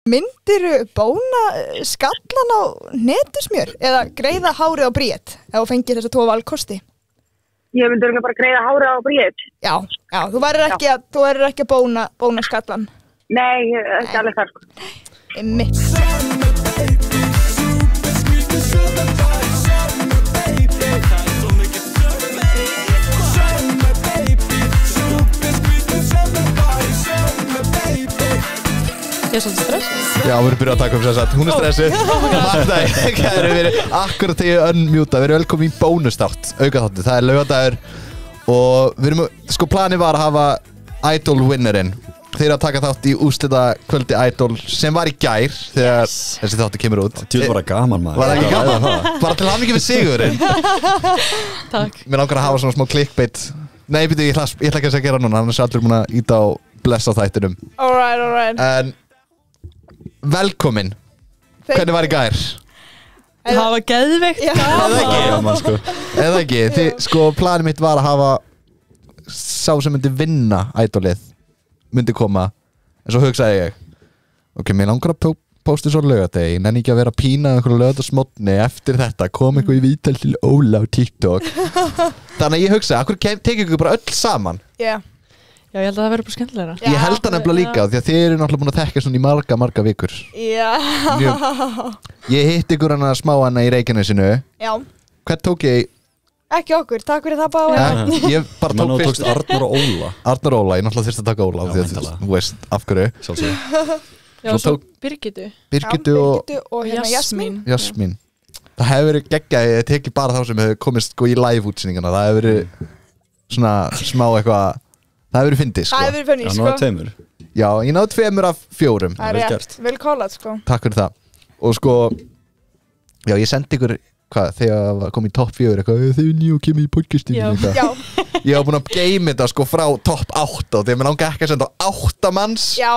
Myndirðu bóna skallan á netusmjör eða greiða hárið á bríet ef þú fengir þessa tvo valkosti? Ég myndi örugglega bara greiða hárið á bríet. Já, þú verður ekki að bóna skallan. Nei, ekki alveg þar, sko. Einmitt. Ég svolítið stress. Já, við erum byrjað að taka upp þess að hún stressuð. Marta, kæri, við erum akkurat þegar ég unmjúta. Við erum velkomin í bónustátt, aukaþátti. Það laugardagur og við erum, sko planið var að hafa Idol winnerinn. Þeir eru að taka þátt í úrslita kvöldi Idol sem var í gær þegar þessi þáttu kemur út. Tjóð var það gaman maður. Var það ekki gaman? Bara til hamingju við sigurinn. Takk. Mér langar að hafa svona smá clickbait. Nei, byrju, ég ætla ekki að gera núna, annars er allir múin að íta á bless á þættinum. Alright. En velkomin. Hvernig var í gær? Það var geðveikt. Eða ekki, því sko planið mitt var að hafa sá sem myndi vinna Idolið myndi koma, en svo hugsaði ég ok, mér langar að posta svo laugardegi, nenni ekki að vera að pína einhverju laugardagsmorgni eftir þetta, kom eitthvað í vítal til Óla á TikTok þannig að ég hugsaði, akkur tekið ykkur bara öll saman? Já, ég held að það verður bara skemmtilegra. Ég held það nefnilega líka, því að þið eru náttúrulega búin að þekka svona í marga vikur. Já. Ég hitti ykkur hana smá hana í Reykjanesinu. Já. Hvern tók ég? Ekki okkur, takk fyrir það bara. Ég bara tók fyrst. Tókst Arnar og Óla. Arnar og Óla, ég náttúrulega þurfti að taka Óla. Þú veist, af hverju. Sjálfsög. Já, svo Birgitu. Birgitu og hérna Jasmín. Jasmín. Það hefur verið geggjað, ég teki bara þá sem hefur komist sko í live-útsýninguna. Það hefur verið svona smá eitthvað. Það hefur verið fyndið, sko. Það hefur verið fyndið, sko. Já, náðu tveimur. Já, ég náðu 2 af 4. Það er rétt, vel kólað, sko. Takk fyrir það. Og sko, já, ég sendi ykkur, hvað, þegar það kom í topp 4, eitthvað, þið er nýju og kemur í podcastinu, eitthvað. Já. Ég var búin að game þetta, sko, frá topp 8 og þegar mér langaði ekki að senda á 8 manns. Já.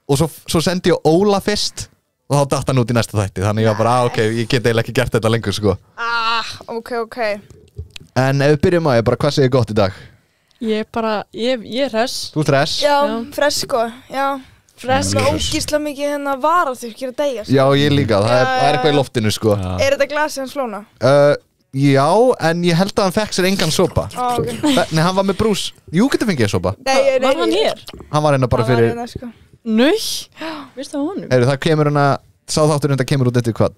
Og svo sendi ég Óla fyrst og þá datt hann út í næsta þætti. Þannig ég var bara, ok, ég get eiginlega ekki gert þetta lengur, sko. Ok. En ef við byrjum að bara, hvað segir gott í dag? Ég er hress. Þú ert hress? Já, hress sko, já. Hress og ógísla mikið hérna varaþurrkir að deyja. Já, ég líka, það er eitthvað í loftinu sko. Er þetta glasið hans Flóna? Já, en ég held að hann fekk sér engan sopa. Ok. Nei, hann var með brús. Jú, getur fengið sopa. Nei. Var hann hér? Hann var hérna bara fyrir. Nau, veistu það honum? Það kemur hérna, sáþátturinn þetta kemur út eftir hvað?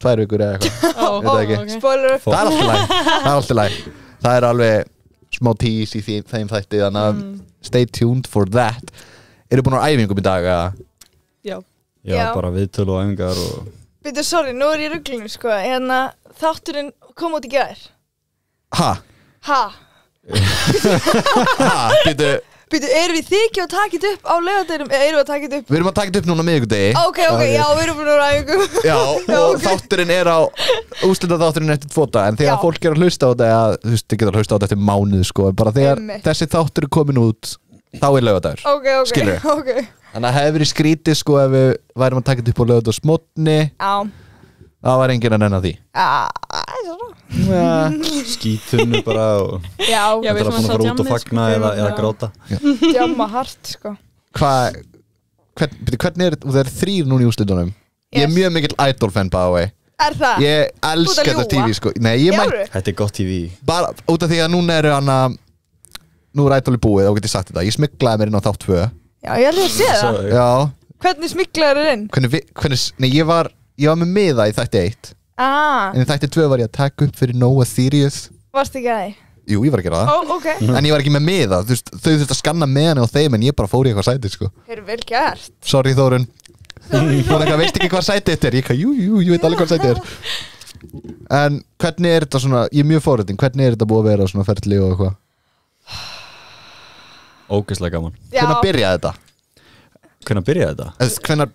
2 vikur eða eitthvað. Spoiler. Það er alltaf læg. Það er alveg smá tease í þeim þætti, þannig að stay tuned for that. Eru búin á æfingum í dag, eða? Já, bara viðtölu og æfingar og... Býtu, sorry, nú er ég í ruglinu, sko. Hérna, þátturinn kom út í gær. Ha? Býtu, erum við þykja að taka þetta upp á laugardeginum eða erum við að taka þetta upp? Við erum að taka þetta upp núna miðvikudegi. Ok, já, við erum búin á æfingum. Já, og þátturinn er á úrslitaþátturinn eftir 2 daga, en þegar fólk er að hlusta á þetta, þú veist, þið getur að hlusta á þetta eftir mánuð, sko, bara þegar þessi þáttur er komin út, þá er laugardagur. Ok. Skilurðu? Þannig að það hefur verið skrítið, sko, ef við værum að taka þetta upp á laugardagsmorgni. Já. Það var enginn að nenna því. Skítunni bara og... Já, við erum að fara út og fagna eða gráta. Jamma hart, sko. Hvernig er þetta? Það er 3 núna í úrslitunum. Ég er mjög mikill Idol-fan, by the way. Er það? Ég elska þetta TV, sko. Nei, þetta er gott TV. Bara út af því að núna eru hana... Nú er Idol í búið, þá get ég sagt þetta. Ég smiklaði mér inn á þátt 2. Já, ég held að sé það. Já. Hvernig smiklaði þér inn? Nei, ég var með miða í þætti 1. En í þætti 2 var ég að taka upp fyrir Nóa Sirius. Varstu ekki að því? Jú, ég var að gera það. Ok. En ég var ekki með miða. Þau þurftu að skanna með henni og þeim, en ég bara fór í eitthvað sæti, sko. Þeir eru vel gert. Sorry, Þórun. Hún eitthvað veist ekki hvað sæti þetta er. Ég eitthvað, jú, ég veit alveg hvað sæti er. En hvernig er þetta svona, ég er mjög forritin, hvernig er þetta búið að vera svona ferli og eitthvað? Ógeðslega gaman. Hvenær byrjaði þetta? Hvenær,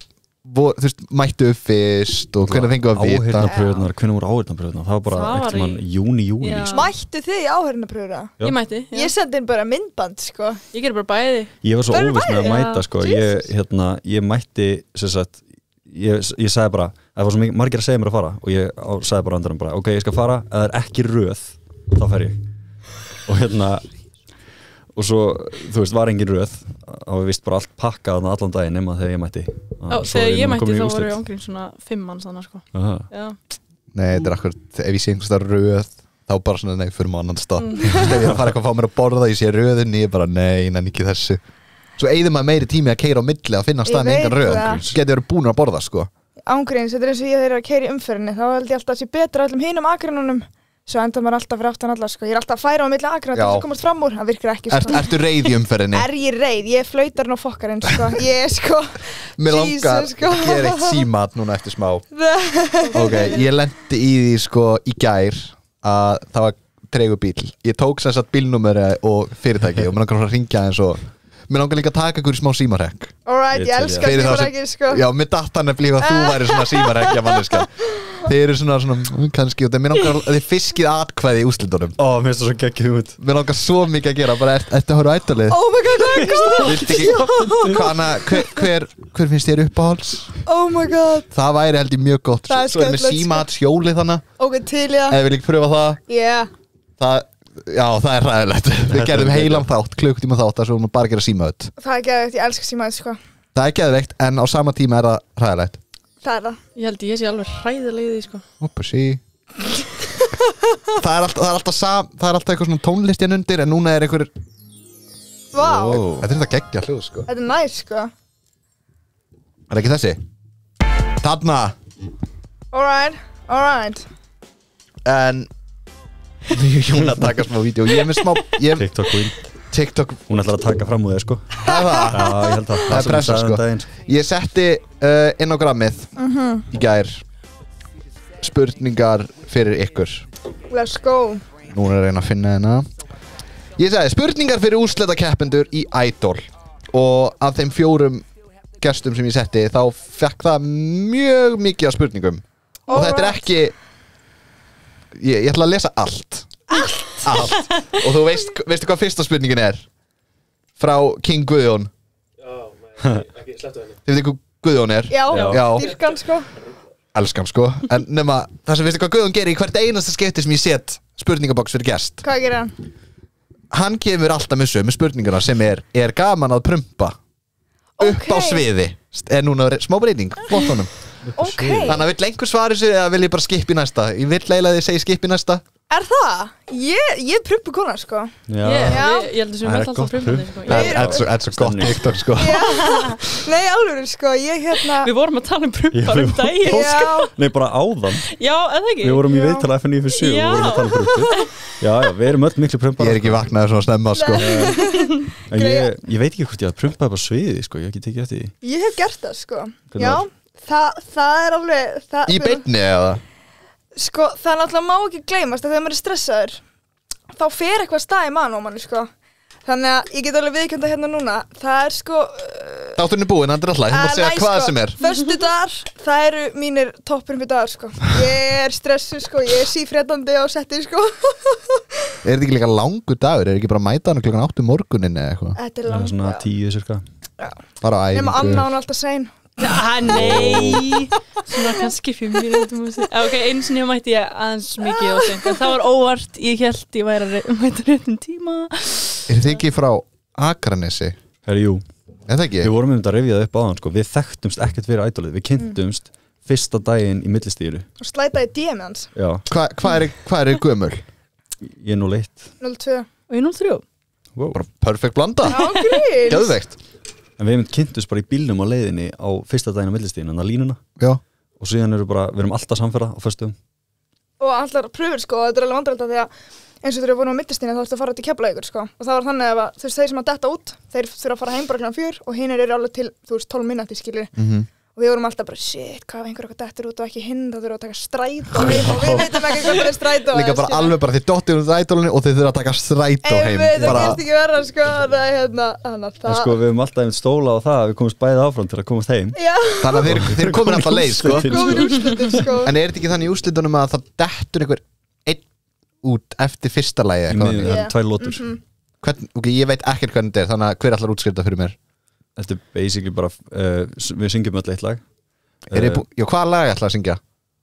þú veist, mættu upp fyrst og hvenær fengu að vita? Hvenær voru áheyrnapröfurnar? Það var bara ekkert mann júni. Mættu þið í áheyrnapröfuna? Ég mætti. Ég sendi inn bara myndband, sko. Ég gerði bara bæði. Ég var svo óviss með að mæta, sko. Ég mætti, sem sagt, ég sagði bara, það var svo margir að segja mér að fara og ég sagði bara andanum bara, ok, ég skal fara, ef það er ekki röð, þá fer ég. Og og svo, þú veist, var engin röð og við vist bara allt pakkað allan daginn nema þegar ég mætti þegar ég mætti þá voru omkring svona 5 manns þannig sko. Nei, þetta akkurat, ef ég sé einhvers það röð þá bara svona, nei, fyrir annan stað ef ég að fara eitthvað að fá mér að borða, ég sé röðinni ég bara, nei, nenni ekki þessu svo eyðir maður meiri tími að keyra á milli að finna staðin engan röð, getið verið búin að borða sko. Ángríns, þetta eins og ég þegar að keyra í umferðinni þá held ég alltaf að sé betra öllum hinum akreinunum svo enda maður alltaf fyrir aftan alla sko. Ég alltaf að færa á milli akreina til að komast fram úr það virkar ekki sko. Ertu reið í umferðinni? Ég reið, ég flautar nú fokkarinn sko. Ég sko mér langar að gera eitt símat núna eftir smá ok, ég lendi í því sko í gær að það var tregur bíl ég tók sem sagt bílnúmeri og fyrirtæki og mér langar að ringja eins og mér langar líka að taka ykkur í smá símarekk alright, ég elska símarekki sko. Já, mér datt hann að blífa að þú væri svona símarekkja manneska Þið eru svona kannski og mér langar að þið fiskið atkvæði í úrslitunum mér finnst það svo geggjuð út mér langar svo mikið að gera bara ertu að horfa á ættalið oh my god, það er góð hver finnst þér uppáhalds oh my god það væri held ég mjög gott svo er með símatshjóli þannig ok, til ég ef við líka pröfa það Já, það er ræðilegt Við gerðum heilan þátt, klukkutíma þátt þar svo hún bara gera símaut það er geðveikt, ég elska símaut sko. Það er geðveikt, en á sama tíma er það ræðilegt það er það ég held ég sé alveg hræðilegði sko. Oppa sí það er alltaf eitthvað svona tónlist hérna undir en núna er eitthvað vá, þetta er þetta geggja hljóð sko. þetta er næs sko. Er ekki þessi? Þarna alright En Jón að taka smá vídeo Ég er með smá TikTok queen TikTok Hún ætlar að taka fram úr þér sko Það ég held að Það er pressa sko Ég setti inn á grammið í gær spurningar fyrir ykkur let's go Núna er að reyna að finna hérna Ég sagði spurningar fyrir úrslitakeppendur í Idol og af þeim 4 gestum sem ég setti þá fekk það mjög mikið af spurningum og þetta er ekki ég ætla að lesa allt og þú veistu hvað fyrsta spurningin er frá King Guðjón ekki slettu henni Þið veistu hvað Guðjón er? já. Dýrkan sko Elskan sko en nema það sem veistu hvað Guðjón gerir í hvert einasta skipti sem ég set spurningaboks fyrir gest hvað gerir hann? Hann kemur alltaf með sömu spurninguna sem er gaman að prumpa upp á sviði er núna smá breyting flott honum okay. Þannig að vill einhver svari sig eða vil ég bara skippa í næsta Ég vill eiginlega að þið segi skippa í næsta er það? ég prumpu kona sko ég held að sem við alltaf prumpandi sko. Það er svo gott TikTok sko nei, alveg sko við vorum að tala prumpar daginn Nei, bara áðan já, eða ekki Við vorum í viðtala FNÍ7 og vorum að tala prumpi Já, við erum öll miklu prumpar Ég er ekki vaknaður svona snemma sko En ég veit ekki hvort ég að prumpa upp á sviði sko, ég hef ekki tekið eftir því ég hef gert það sko já, það er alveg Í beinni eða? Sko, það náttúrulega má ekki gleymast að þegar maður er stressaður þá fer eitthvað stað í mann á manni sko þannig að ég get alveg viðkjönda hérna núna það er sko Þátturinn er búinn, hann er alltaf, ég má segja hvað sem er föstudagar, það eru mínir topprumpadagar sko ég er stressuð sko, ég er sífréttandi á setti sko Er þetta ekki líka langur dagur, er ekki bara að mæta hann klukkan 8 morgunin eða eitthvað? Þetta er langur Svona 10 cirka Bara á æfingu Nefna Anna hún alltaf sein nei svona kannski 5 mínútum ok, eins og ég mætti ég aðeins mikið og seint en það var óvart, ég held ég væri að mæta réttum tíma Er þið ekki frá Akranesi? Jú, Er það ekki? við vorum að rifja það upp á hann sko. Við þekktumst ekkert fyrir ædolið Við kynntumst fyrsta daginn í millistíru og slætaði DM hans Já, Hvað er þið gömul? ég er 01 02 og ég 03 wow. Bara perfect blanda á gríns Geðveikt En við kynntumst bara í bílnum á leiðinni á fyrsta daginn á millistíðinu, þannig að línuna Já og síðan við erum alltaf samferða á föstum og allar pröfur sko, þetta er alveg vandræðilegt því að eins og þegar við vorum á millistíðinu þá ertu að fara til Keflavíkur sko og það var þannig að þú veist þeir sem að detta út þeir þurfa að fara heim bara kl. 4 og hinir eru alveg til þú veist 12 mínútur skilur og við vorum alltaf bara shit, hvað ef einhver eitthvað dettur út og ekki hinn þá þurfa að taka strætó og við veitum ekki hvað það er strætó Líka bara alveg bara þið dottir úr ædolinu og þið þurfa að taka strætó heim það bara... gerst ekki verra sko þannig að En sko við höfum alltaf einmitt stóla á það að við komumst bæðið áfram til að komast heim já, Þannig að þeir komin alltaf leið sko komin úrslitin sko En er þetta ekki þannig í úrslitunum að það dettur einhver einn út eftir fyrsta lagi Í miðjum, það eru 2 lótur Ok, ég veit ekkert hvernig þetta er þannig að hver allar útskrifta fyrir mér Þetta er basically bara við syngjum öll eitt lag Já, hvaða lag ætla að syngja?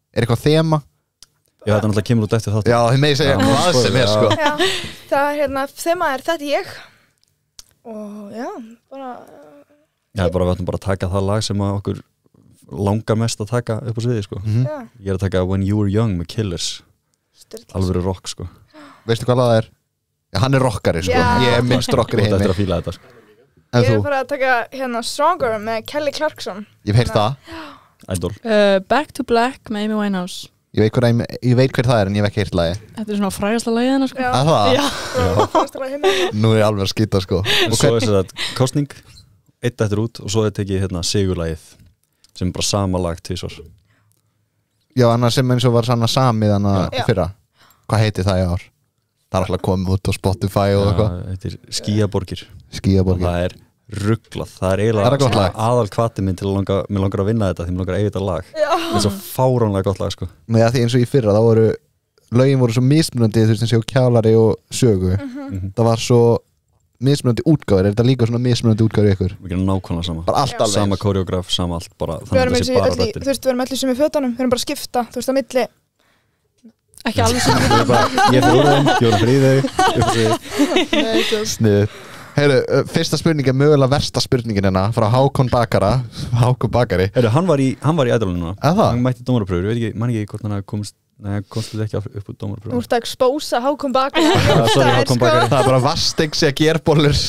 Er eitthvað þema? Já, þetta náttúrulega kemur út eftir þátt Já, þið megið segja hvað sem er sko já, það er þema er þetta ég Og já, bara Já, bara við ætlum bara að taka það lag sem að okkur langar mest að taka upp á sviði sko. Já, Ég er að taka When You Were Young með Killers, styrla alveg rock sko. Veistu hvað það er? Já, hann er rockari sko. Já. Ég er minnst rockari Þú ættir heimi að fíla þetta sko. En Ég þú? er bara að taka hérna Stronger með Kelly Clarkson. Ég hef heyrt það Idol. Back to Black með Amy Winehouse. Ég veit hver það er en ég hef ekki heyrt lagi Þetta er svona frægasta lagið hennar sko. Já. Að það? Já. Fannst það hérna. Nú er ég alveg að skýta sko En svo er þetta kostning, eitt eftir út og svo er tekið hérna sigurlagið sem er bara sama lag tvisvar. Já, annars sem eins og var sanna samið hann Já. fyrra Hvað heitir það í ár? Það er alltaf komið út á Spotify og eitthvað Þetta er Skýjaborgir og Skýjaborgir það er rugglað. Það er Það er eiginlega gott lag. aðal hvati minn til að mér langar að vinna þetta því mér langar að eiga þetta lag. Það er svo fáránlega gott lag sko. Nei, því eins og í fyrra, þá voru lögin voru svo mismunandi, þú veist, eins og Kjálari og Sögu Það var svo mismunandi útgáður, er þetta líka svona mismunandi útgáður í ykkur? Við gerum nákvæmlega sama. Bara allt alveg Sama koreograf, sama allt bara. Við erum Þannig að eins það sé og bara öll í, röddin. þú veist, við erum öll í sem í fötunum, við erum bara að skipta, þú veist, að milli. Ekki alveg sem Ég er bara, ég fyrir úr þeim, fjórum fríði Snið Heyru, fyrsta spurning er mögulega versta spurningin hérna frá Hákon Bakari Heyrðu, hann var í ædolinu núna. Að það? Hann mætti dómarapröfur, ég veit ekki, man ekki hvort hann hafi komist. Nei, hann komst ekki upp úr Þú dómarapröfur. ert að expósa Hákon Bakari. Sorry, Hákon Bakari. Það er bara Vastegs eða gerbollur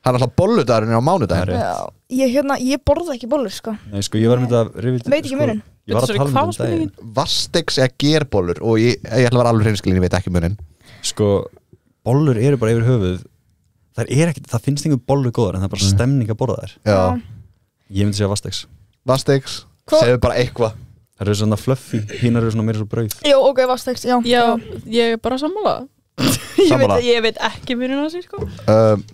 Hann er alltaf bolludagurinn á mánudaginn Já, ég borða ekki bollur, sko. Nei, sko, ég var myndið að rifja Veit ekki muninn. Ég var að tala um Hvað var þetta daginn. Vastegs eða gerbollur og ég ætla að vera alveg hreinskilin, ég veit ekki munin Sko, bollur eru bara yfir höfuð. Það finnst einhver bollur góðar en það er bara stemning að borða þær. Já, Ég myndi segja Vastegs. Vastegs, Hva- segðu bara eitthvað Það eru svona fluffy, hínar eru svona meira svo brauð. Jú, ok, Vastegs, já. Já, ég er bara sammála. Sammála. Ég veit ekki mjög á sig sko.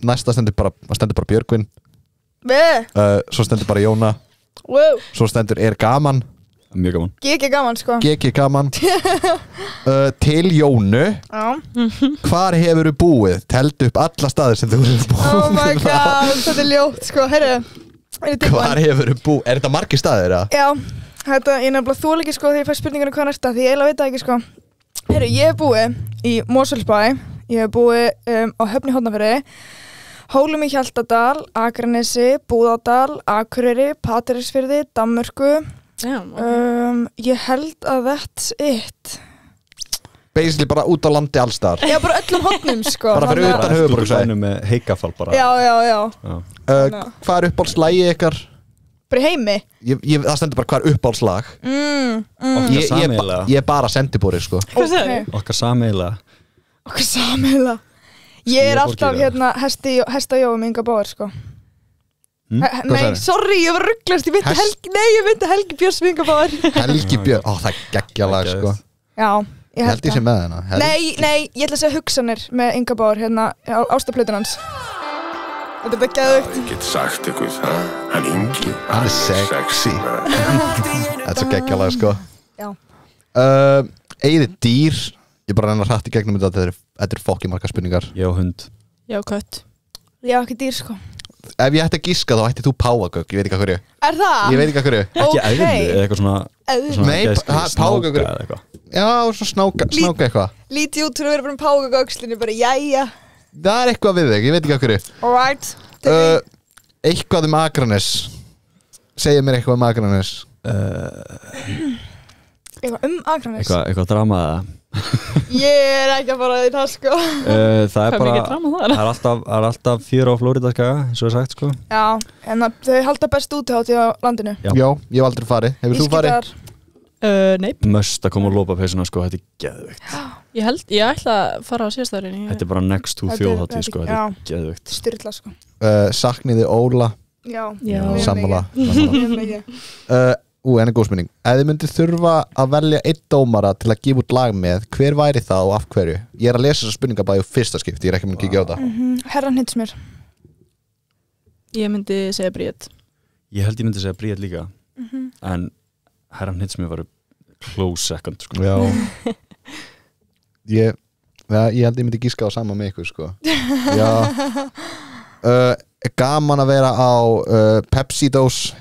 Næsta stendur bara Björgvin Við, Svo stendur bara Jóna wow, Svo stendur er gaman Mjög gaman. GG gaman, sko. GG gaman Til Jónu Já. Hvar hefurðu búið? Teldu upp alla staðir sem þú hefur búið Oh my god, þetta er ljótt, sko. Heyrðu, er þið tilbúin? Hvar hefurðu búið? Er þetta margir staðir? Já, þetta, ég nefnilega þól ekki, sko, þegar ég fæ spurninguna hvað næsta, því ég eiginlega veit það ekki, sko. Heyrðu, ég hef búið í Mosfellsbæ, ég hef búið á Höfn í Hornafirði, Hólum í Hjaltadal, Akranesi, Búðardal, Akureyri, Patreksfirði, Danmörku. Já, Ég held að that's it. Basically bara út á landi allstar Já, bara öllum hornum, sko. Bara fyrir Þannig að- utan höfuðborgarsvæðið. Stúdíóinu með heikafall bara. Já. Hvað er uppáhaldslægi ykkar? Bara í heimi. Það stendur bara hvað er uppáhaldslag Okkar sameiginlega. Ég er bara sendibúri sko Hvað sagði? Okkar sameiginlega. Okkar samheila. Ég er alltaf hérna hestajói með Inga Báður, sko. Nei, sagðirðu? sorry, ég var rugglast. Ég myndi Helgi Björns með Inga Báður. Helgi Björn, það er geggjalag sko Já, Ég held ég sé með hennar Nei, ég ætla að segja hugsanir með Inga Báður hérna á ástaflötun hans. Þetta er bara geðugt. Ég get sagt ykkur það, hann Ingi Hann er sexy Þetta er svo geggjalag sko Já. Eigið dýr Ég bara reyna hrætt í gegnum þetta Þetta er fokki margar spurningar Ég á hund. Já, kött. Ég á ekki dýr, sko. Ef ég ætti að giska þá ætti þú páfagögg Ég veit ekki að hverju Er það? Ég veit ekki að hverju Ekki Ok. eðlu eða eitthvað svona, Eðlu. svona Nei, gæslu, páfagaukur. snáka eða eitthvað. Já, svona snáka eitthvað Lítið út fyrir að vera bara um págögg á öxlinni, bara jæja. Það er eitthvað við þig, ég veit ekki að hverju Alright. Eitthvað um Akranes Segðu mér eitthvað um Akranes Eitthvað Akranes. Eitthvað drama eða. Ég er ekki að fara því það, sko. Það er Hvað bara, mikið drama það er? það er alltaf fjör á Flóridaskaga, eins og er sagt sko. Já, en þau halda best útihátt á landinu. Já. Já, ég hef aldrei farið Hefur þú farið? Nei, Möst að koma að lópa peysuna sko, þetta er geðveikt. ég ætla að fara á síðastæðurinn. Þetta er bara next to Þetta er- þjóðhátíð sko, þetta já. er geðveikt. Styrla, sko. Sakniði Óla Já. Já. mjög Sammála mikið. Mjög mikið. Enn er góð spurning Ef þið myndir þurfa að velja einn dómara til að gefa út lag með Hver væri það og af hverju? Ég er að lesa þessa spurninga bara í fyrsta skipti Ég er ekki að kíkja á það Herran Hitsmjör. Ég myndi segja Bríett. Ég held ég myndi segja Bríett líka, en herran hits mér var close second sko. Já ég held ég myndi gíska á sama með ykkur sko Já Gaman að vera á Pepsi-dós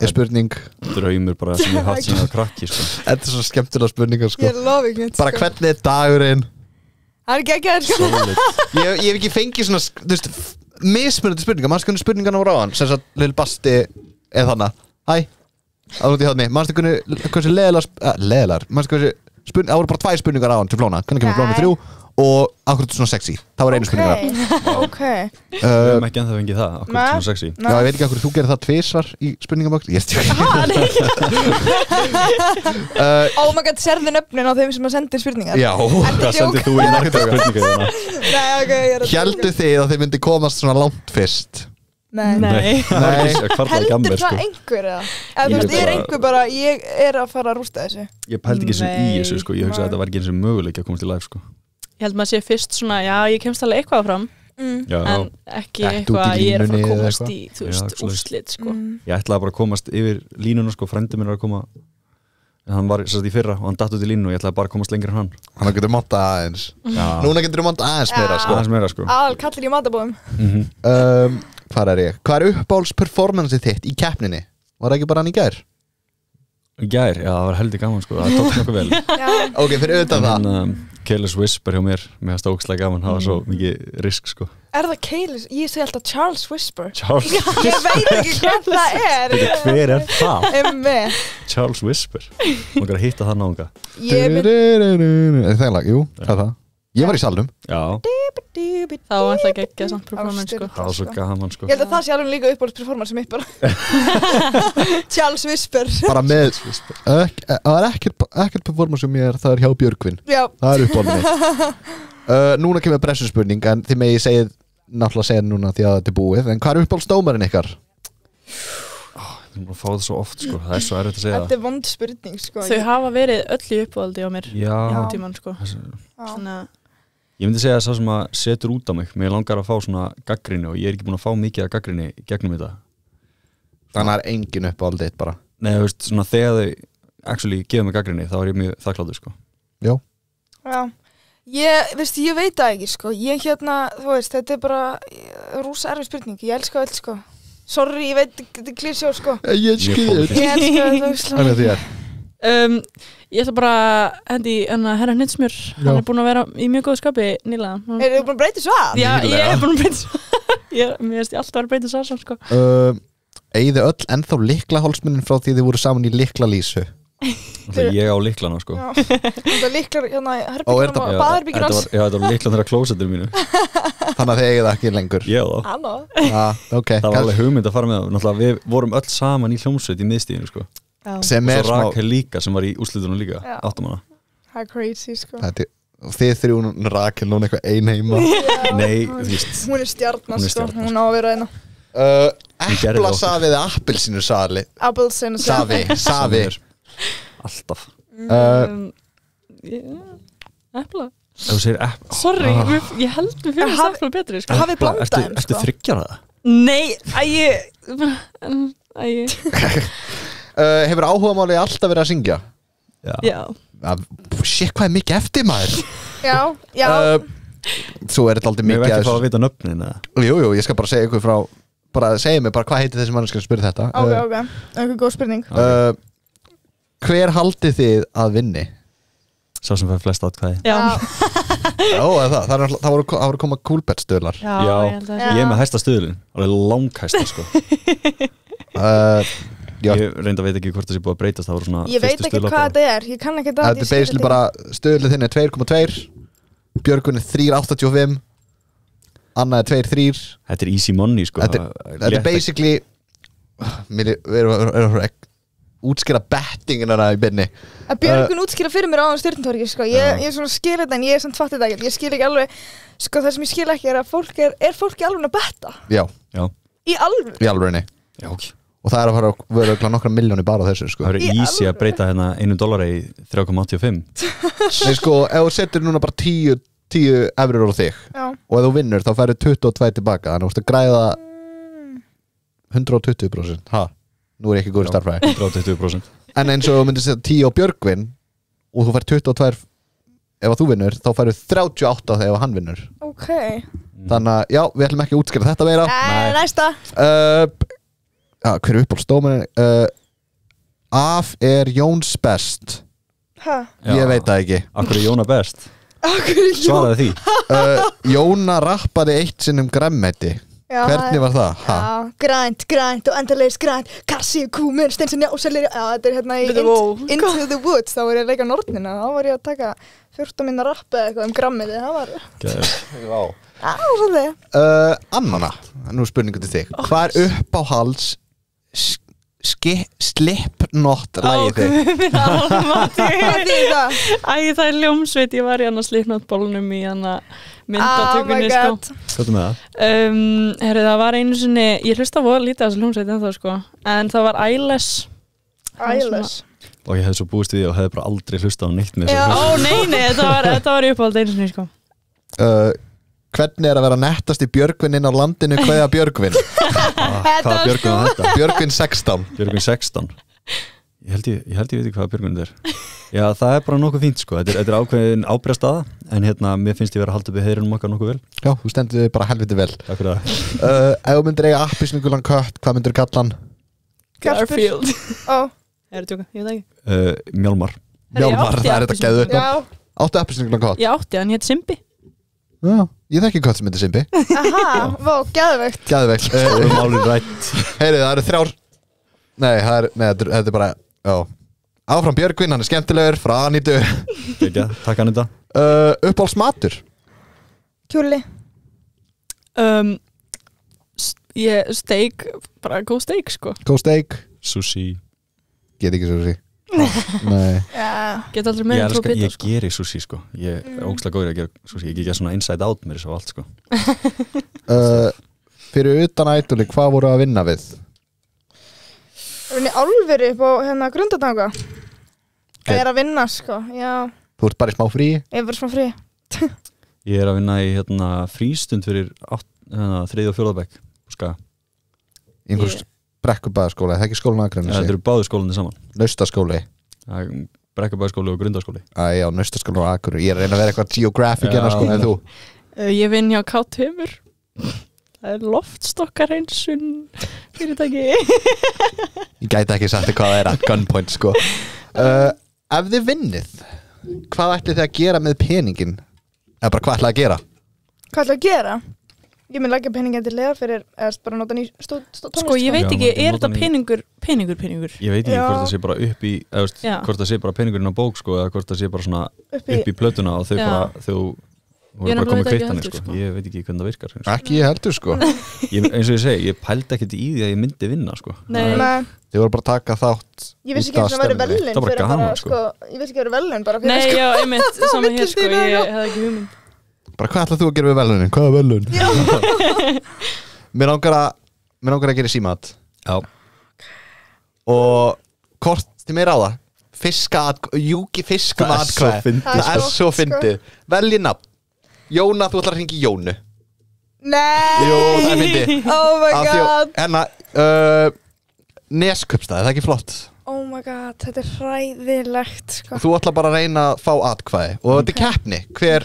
er spurning Draumur bara sem ég hatt síðan á krakki sko. Þetta er svo skemmtilega spurningar sko Ég lofi ekki. Bara hvernig er dagurinn Það er ekki ekki að sko Ég hef ekki fengið svona, þú veist, mismunandi spurningar. Manstu hvernig spurningarna voru á hann? Sem sagt, Lil Basti eða þannig. Hæ, út í þarna. Manstu hvernig leðilar manstu hvernig það voru bara 2 spurningar á hann til Flóna. Hvernig kemur Flóna 3 og akkur þetta svona sexy. Það var einu spurningar. Ok Við höfum ekki ennþá fengið það, okkur svona sexy. Já, ég veit ekki akkur þú gerir það 2 svar í spurningabögg. Ég veist Oh my god, sérðu nöfnin á þeim sem að sendi spurningar? Já. Hvað sendir þú í nættu spurningu? Nei, ok, ég er að Héldu þið að þið myndi komast svona langt fyrst? Nei Heldur það einhver eða? Eða þú veist, einhver bara, ég er að fara að rústa þessu Ég pældi ekki svo í þessu sko. Ég hugsa að þetta var ekki eins og möguleik að komast í live sko. Ég held maður sé fyrst svona, já, ég kemst alveg eitthvað fram Já. en ekki Ekki út í eitthvað ég er að fara að línunni eða komast eitthvað? í, þú Já, veist, svoleiðis. úrslit, sko. Ég ætlaði bara að komast yfir línuna sko. Frændi minn er að koma en hann var sérst í fyrra og hann datt út í línu og ég ætlaði bara að komast lengur en hann. Þannig getur monta aðeins. Já. Núna getur monta aðeins meira, sko. Aðeins meira sko. Aðal kallir í matabóðum Hvað er ég? Hvað er uppáhaldsperformanceið þitt í keppninni? Var það ekki bara hann í gær? Í gær, já það var heldur gaman sko. Það tók nokkuð vel. Ok, fyrir auðvitað það. En Careless Whisper hjá mér með að stókslega gaman, það var svo mikið risk sko. Er það Careless? Ég segi alltaf Charles Whisper Charles Ég veit ekki hvað það er Hver er það? Charles Charles Whisper. Má ekki að hitta það náunga. Ég mynd Er það lag? Jú, það er það. Ég var í salnum. Já, þá var alltaf ekki samt performance, sko. það var svo gaman sko. Ég held að það sé alveg líka uppáhaldsperformance mitt bara Charles Whisper Bara með Það er ekkert performance sem ég er. Það er hjá Björgvin. Já, Það er uppáhaldið mitt. Núna kemur pressuspurning. En þið megið segið náttúrulega segja núna því að þetta er búið. En hvað er uppáhaldsdómarinn ykkar? Við erum bara að fá það svo oft sko. Það er svo erfitt að segja þetta er vond spurning sko Þau hafa verið öll í uppáhaldi á mér Já, á tíman, sko. Já. Þannig að ég myndi segja að það sem að setur út á mig. Mér langar að fá svona gaggrinni og ég er ekki búin að fá mikið af gaggrinni gegnum þetta. Þannig að það er engin uppáhaldið þitt bara. Nei, þú veist, svona þegar þau actually gefa mig gaggrinni, þá er ég mjög þakkláttur sko. Já. Já Ég veit það ekki sko Ég þú veist, þetta er bara rúsa erfið spurning, ég elska öll sko Sorry, ég veit, þetta er klísjó sko Ég skil Ég elska öll Þannig að þér. ég ætla bara hendi herra Hnitzmjör, hann er búin að vera í mjög góðu skapi nýlega. Er þið búin að breyta svar? Já, ég er búin að breyta svar mér veist ég alltaf að breyta svar samt, sko. Eigið öll ennþá lyklahálsmunnin frá því þið voru saman í lyklalýsu? Þegar ég á lyklana sko. Já, þetta líklar herbyggjum og baðherbyggjum hans Já, þetta var lyklan þeirra klósettur mínu. Þannig að þið eigið það ekki lengur. Ég á það. Halló Ok. Það var alveg hugmynd að fara með það. Náttúrulega við vorum öll saman í hljómsveit í miðstíðinu sko. Sem Og er svo smá Rakel líka sem var í úrslitunum líka. Já. Áttum hana. Það er crazy sko Þið þrjú Rakel núna eitthvað ein heima. Nei, þú veist. Hún er Hún stjarnar er sko, stjarna, hún á að vera einna Eplasafi eða appelsínu safi? Appelsinu Safi. Alltaf. Epla. Ef þú segir epla. Sorry, ég held mér fyrir Haf- epla betri, sko. Hafið blandað þeim Ertu sko þryggjara það? Nei, Hefur áhugamáli alltaf verið að syngja? já. Shit, hvað er mikið eftir maður? Já Svo er þetta aldrei Mér mikið veit að ekki að fá að vita nöfnin eða. Jú, ég skal bara segja ykkur frá. Bara segja mig bara hvað heitir þessi manneskja að spyrja þetta. Ok, einhver góð spurning Hver haldið þið að vinni? Sá sem fær flest atkvæði. Já. Ó, það voru koma Coolbet stöðlar. Já, Já. ég held að Ég er með hæsta stuðlinn. Alveg langhæsta sko. Já. Ég reynda veit ekki hvort það sé búið að breytast. Það voru svona Ég veit fyrstu ekki stuðlar hvað bara. þetta er, ég kann ekki Þetta er basically bara stöðlið þinn er 2,2, Björgun er 3,85, Anna er 2,3. Þetta er easy money sko. Þetta er basically við erum að útskýra bettingin hana í byrni. Að Björgun útskýra fyrir mér á Stjörnutorgi sko. Ég er svona skil þetta en ég er samt fatt þetta ekki. Ég skil ekki alveg, sko það sem ég skil ekki er að fólk er fólk í alveg að betta? Já, Í alveg? í alvörinni. Já, ok. Og það er að fara að vera nokkra miljónir bara á þessu sko. Það verður easy að breyta hérna $1 í 3,85. Nei sko, ef þú setur núna bara 10 evrur á þig Já. og ef þú vinnur þá færðu 22 tilbaka, þannig að þú ert að græða 120%. Ha, nú er ég ekki góður í starffræði. 120%. En eins og þú myndir setja 10 á Björgvin og þú fær 22 ef að þú vinnur, þá færðu 38 þegar hann vinnur. Ok. Þannig að, já, við ætlum ekki að útskýra þetta meira. Næsta. Hver er uppáhaldsdómarinn? Af er Jóns best? Hæ? Ég veit það ekki. Akkur er Jóna best? Svaraði því. Jóna rappaði eitt sinnum gremmeti. Já, Hvernig var það? Ha? Já, grænt og endalegis grænt. Kassi, kúmur, steinsinni og selir. Já, þetta hérna í Into the Woods. Þá var ég að leika nornina. Þá var ég að taka 14 minna rappi eða eitthvað gremmeti. Það var... Vá. Já, svolítið. Annana, nú spurningu til þig. Hvað uppáhalds Slipknot lagið þig? Hvað þýðir það? Æ, það ljómsveit, ég var í hana Slipknot-bólnum í hana myndatökunni, sko. Hvað er með það? Herru, það var einu sinni, ég hlusta voru lítið á þessu hljómsveit en það, sko. En það var Eyeless. Og ég hefði svo búist við og hefði bara aldrei hlustað á neitt með þessu. Ó, nei, þetta var uppáhald einu sinni, sko. Hvernig að vera nettast í Björgvin inn á landinu? Hvaða Björgvin? Hvaða Björgvin var þetta? Björgvin 16. Björgvin 16. Ég held ég veit ekki hvaða Björgvin þetta er. Já, það er bara nokkuð fínt, sko. Þetta er ákveðin ábyrgðarstaða, en mér finnst ég vera að halda upp í heiðrinum okkar nokkuð vel. Já, þú stendur þig bara helviti vel. Takk fyrir það. Ef þú myndir eiga appisnugulan kött, hvað myndir kalla hann? Garfield. Ó. Er þetta tjóka? Ég veit ekki. Mjálmar. Mjálmar, það er þetta geðu. Áttu appisnugulan kött? Ég átti, hann hét Simbi. Já, ég þekki kött sem heitir Simbi. Aha, vá, geðveikt. Geðveikt. Málið rætt. Heyri, það eru 3. Nei, þetta er bara, já. Áfram Björgvin, hann er skemmtilegur, frá Anítu. Ekki, takk Aníta. Uppáhaldsmatur? Kjúli. Steak, bara góð steak, sko. Góð steak? Sushi. Get ekki sushi. Nei. Get aldrei með ég elska, ég geri sushi, sko. Ég er ógeðslega góður að gera sushi. Ég gera svona inside out mér svo allt, sko. Fyrir utan Ædoli, hvað voru að vinna við? Við erum í álveri upp á hérna Grundartanga. Ég er að vinna, sko, já. Þú ert bara í smá frí? Ég er bara smá frí. Ég er að vinna í frístund fyrir 3. og 4. bekk på Skaga. Í einhverjum Brekkubæðaskóla, það er ekki skólan Akranesi? Þetta eru báðu skólanir saman. Naustaskóli? Brekkubæðaskóli og Grundaskóli. Já, Naustaskóli og Akureyri. Ég er að reyna að vera eitthvað geographic en sko en þú. Ég vinn hjá K2. Það er loftstokkar einsun fyrirtæki. Ég gæti ekki sagt hvað það er að gunpoint, sko. Ef þið vinnið, hvað ætli þið að gera með peningin? Eða bara hvað ætlaði að gera? Hvað ætlaði að gera? Ég mun leggja peningin til liða fyrir eða bara nota ný tónlist. Sko, ég veit ekki, er þetta peningur? Ég veit ekki hvort það sé bara upp í hvort það sé bara peningurinn á bók, sko, eða hvort það sé bara svona upp í plötuna og þau bara voru bara komið kvittanir, sko. Ég veit ekki hvernig það virkar. Ekki ég heldur, sko. Eins og ég segi, ég pældi ekkert í því að ég myndi vinna, sko. Nei. Þið voru bara að taka þátt. Ég vissi ekki að það væri velun fyrir bara, sko. Ég vissi ekki að það væri velun bara fyrir, Nei, já, einmitt, saman hér, sko. Ég hefði ekki hugmynd. Bara hvað ætlað þú að gera við velunin? Hvað er velun? Mér langar að gera símat. Já. Og kort til mér á það. Júki fiskum atkvæði. Það er svo fyndið. Velji nafn. Jóna, þú ætlar að hringi Jónu. Nei. Jú, það er fyndið. Oh my god. Neskupstað, er það ekki flott? Oh my god, þetta er hræðilegt, sko. Þú ætlar bara að reyna að fá atkvæði. Og þetta er keppni. Hver...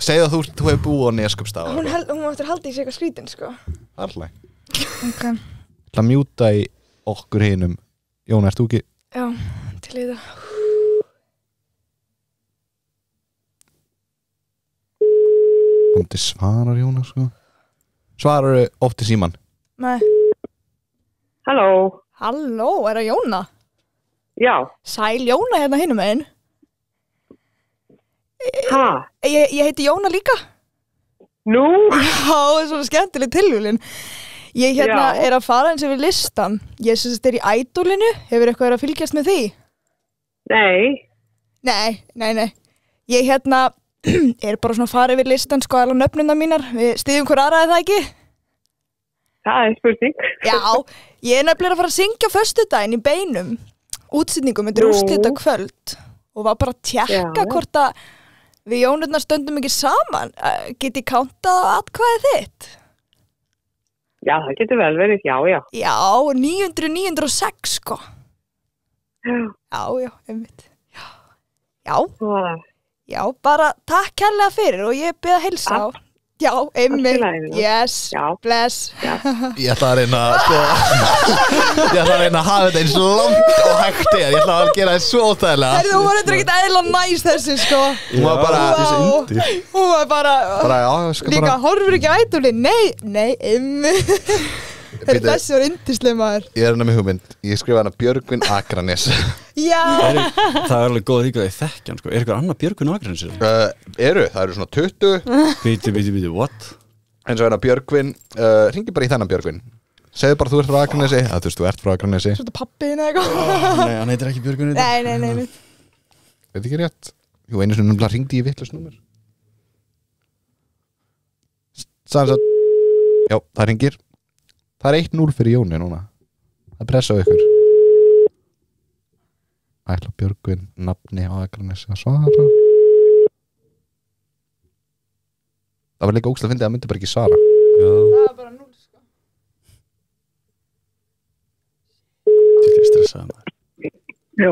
Segðu að þú hefur búið á Neskupstað. Hún eftir haldi í sig eitthvað skrítin, sko. Alleg. Ok. Það mjúta í okkur hinum. Jóna, ert þú ekki? Já, til í það. Komdu svarar Jóna, sko. Svarar oft í síman? Nei. Halló. Halló, er það Jóna? Já. Sæl Jóna hérna hinum megin. Ha? Ég heiti Jóna líka. Nú? Já, það er svona skemmtileg tilvílin. Ég er að fara eins og við listan. Ég syns þetta er í Ædolinu. Hefur eitthvað verið að fylgjast með því? Nei. Nei. Ég er bara svona að fara yfir listan, sko, alveg nöfnuna mínar. Við styðjum hver aðra, er það ekki? Það er spurning. Já, ég er nefnilega að fara að syngja á föstudaginn í beinum. Útsendingum, þetta er úrslita kvöld. Og var bara að tjekka hvort að við Jónurnar stöndum ekki saman. Get ég countað atkvæðið þitt? Já, það getur vel verið, já. Já, 906, sko. Já, einmitt. Já, bara takk kærlega fyrir og ég bið að heilsa á. Já, einmitt, Allt í lagi, yes, Já. bless. Ég ætla að reyna sko, ég ætla að reyna að hafa þetta eins langt og hægt er. Ég ætla að gera þetta svo óþægilega. Herðu, hún var eitthvað ekkert eðla næs þessi, sko. Hún var bara, Hún var bara já, ég skal líka, bara horfur ekki ædolin? Nei, einmitt. Þessi var yndisleg maður. Ég er hérna með hugmynd. Ég skrifa hana Björgvin Akranes. Já. Það er alveg góð líka að ég þekki hann sko. Er eitthvað annað Björgvin Akranes? Það eru svona 20. Bíti, what? Eins og hérna Björgvin, hringi bara í þennan Björgvin. Segðu bara þú ert frá Akranesi. Þú veist, þú ert frá Akranesi. Svona pappiðin eða eitthvað. Nei, hann heitir ekki Björgvin. Nei. Veit ekki rétt. Jú, einu sinni náttúrulega hringdi ég vitlaust númer. Sanns að já, það hringir. Það er 1-0 fyrir Jóni núna. Það pressa á ykkur. Ætla Björgvin nafni á Akranesi að svara. Það var líka ógeðslega fyndið að myndi bara ekki svara. Já. Það var bara 0, sko. Til ég stressaði maður. Já,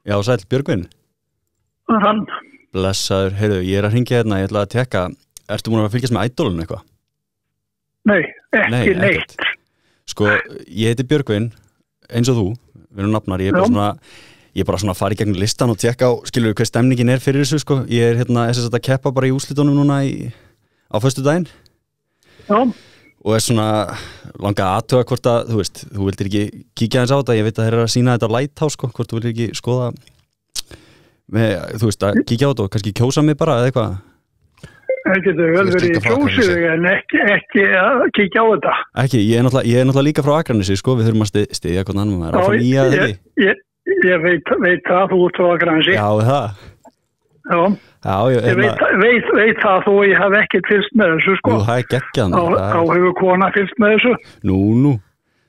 Já, sæll Björgvin. hann, Blessaður, heyrðu, ég er að hringja hérna, ég ætla að tekka. Ertu múin að fylgjast með Idolun eitthvað? nei, ekki neitt. ekkert. Sko, ég heiti Björgvin, eins og þú, við erum nafnar, ég er bara svona að fara í gegnum listan og tekka á, skilur hver stemningin er fyrir þessu, sko. Ég er hérna, að keppa bara í úrslitunum núna á föstudaginn. Já, Og er svona langa að athuga hvort að, þú veist, þú vildir ekki kíkja aðeins á þetta, ég veit að þeir eru að sína þetta Lighthouse, sko, hvort þú vildir ekki skoða með, þú veist, að kíkja á þetta og kannski kjósa mig bara eða eitthvað. það getur vel verið í kjósið en ekki að kíkja á þetta. Ekki, ég er náttúrulega líka frá Akranesi, sko, við þurfum að styðja hvernig annan maður, að fá nýja þeirri. Ég veit það, þú ert frá Akranesi. Já, það. Já, ég veit það þó ég hef ekki fylgst með þessu, sko. Nú, það er geggjað. Þá hefur kona fylgst með þessu. Nú,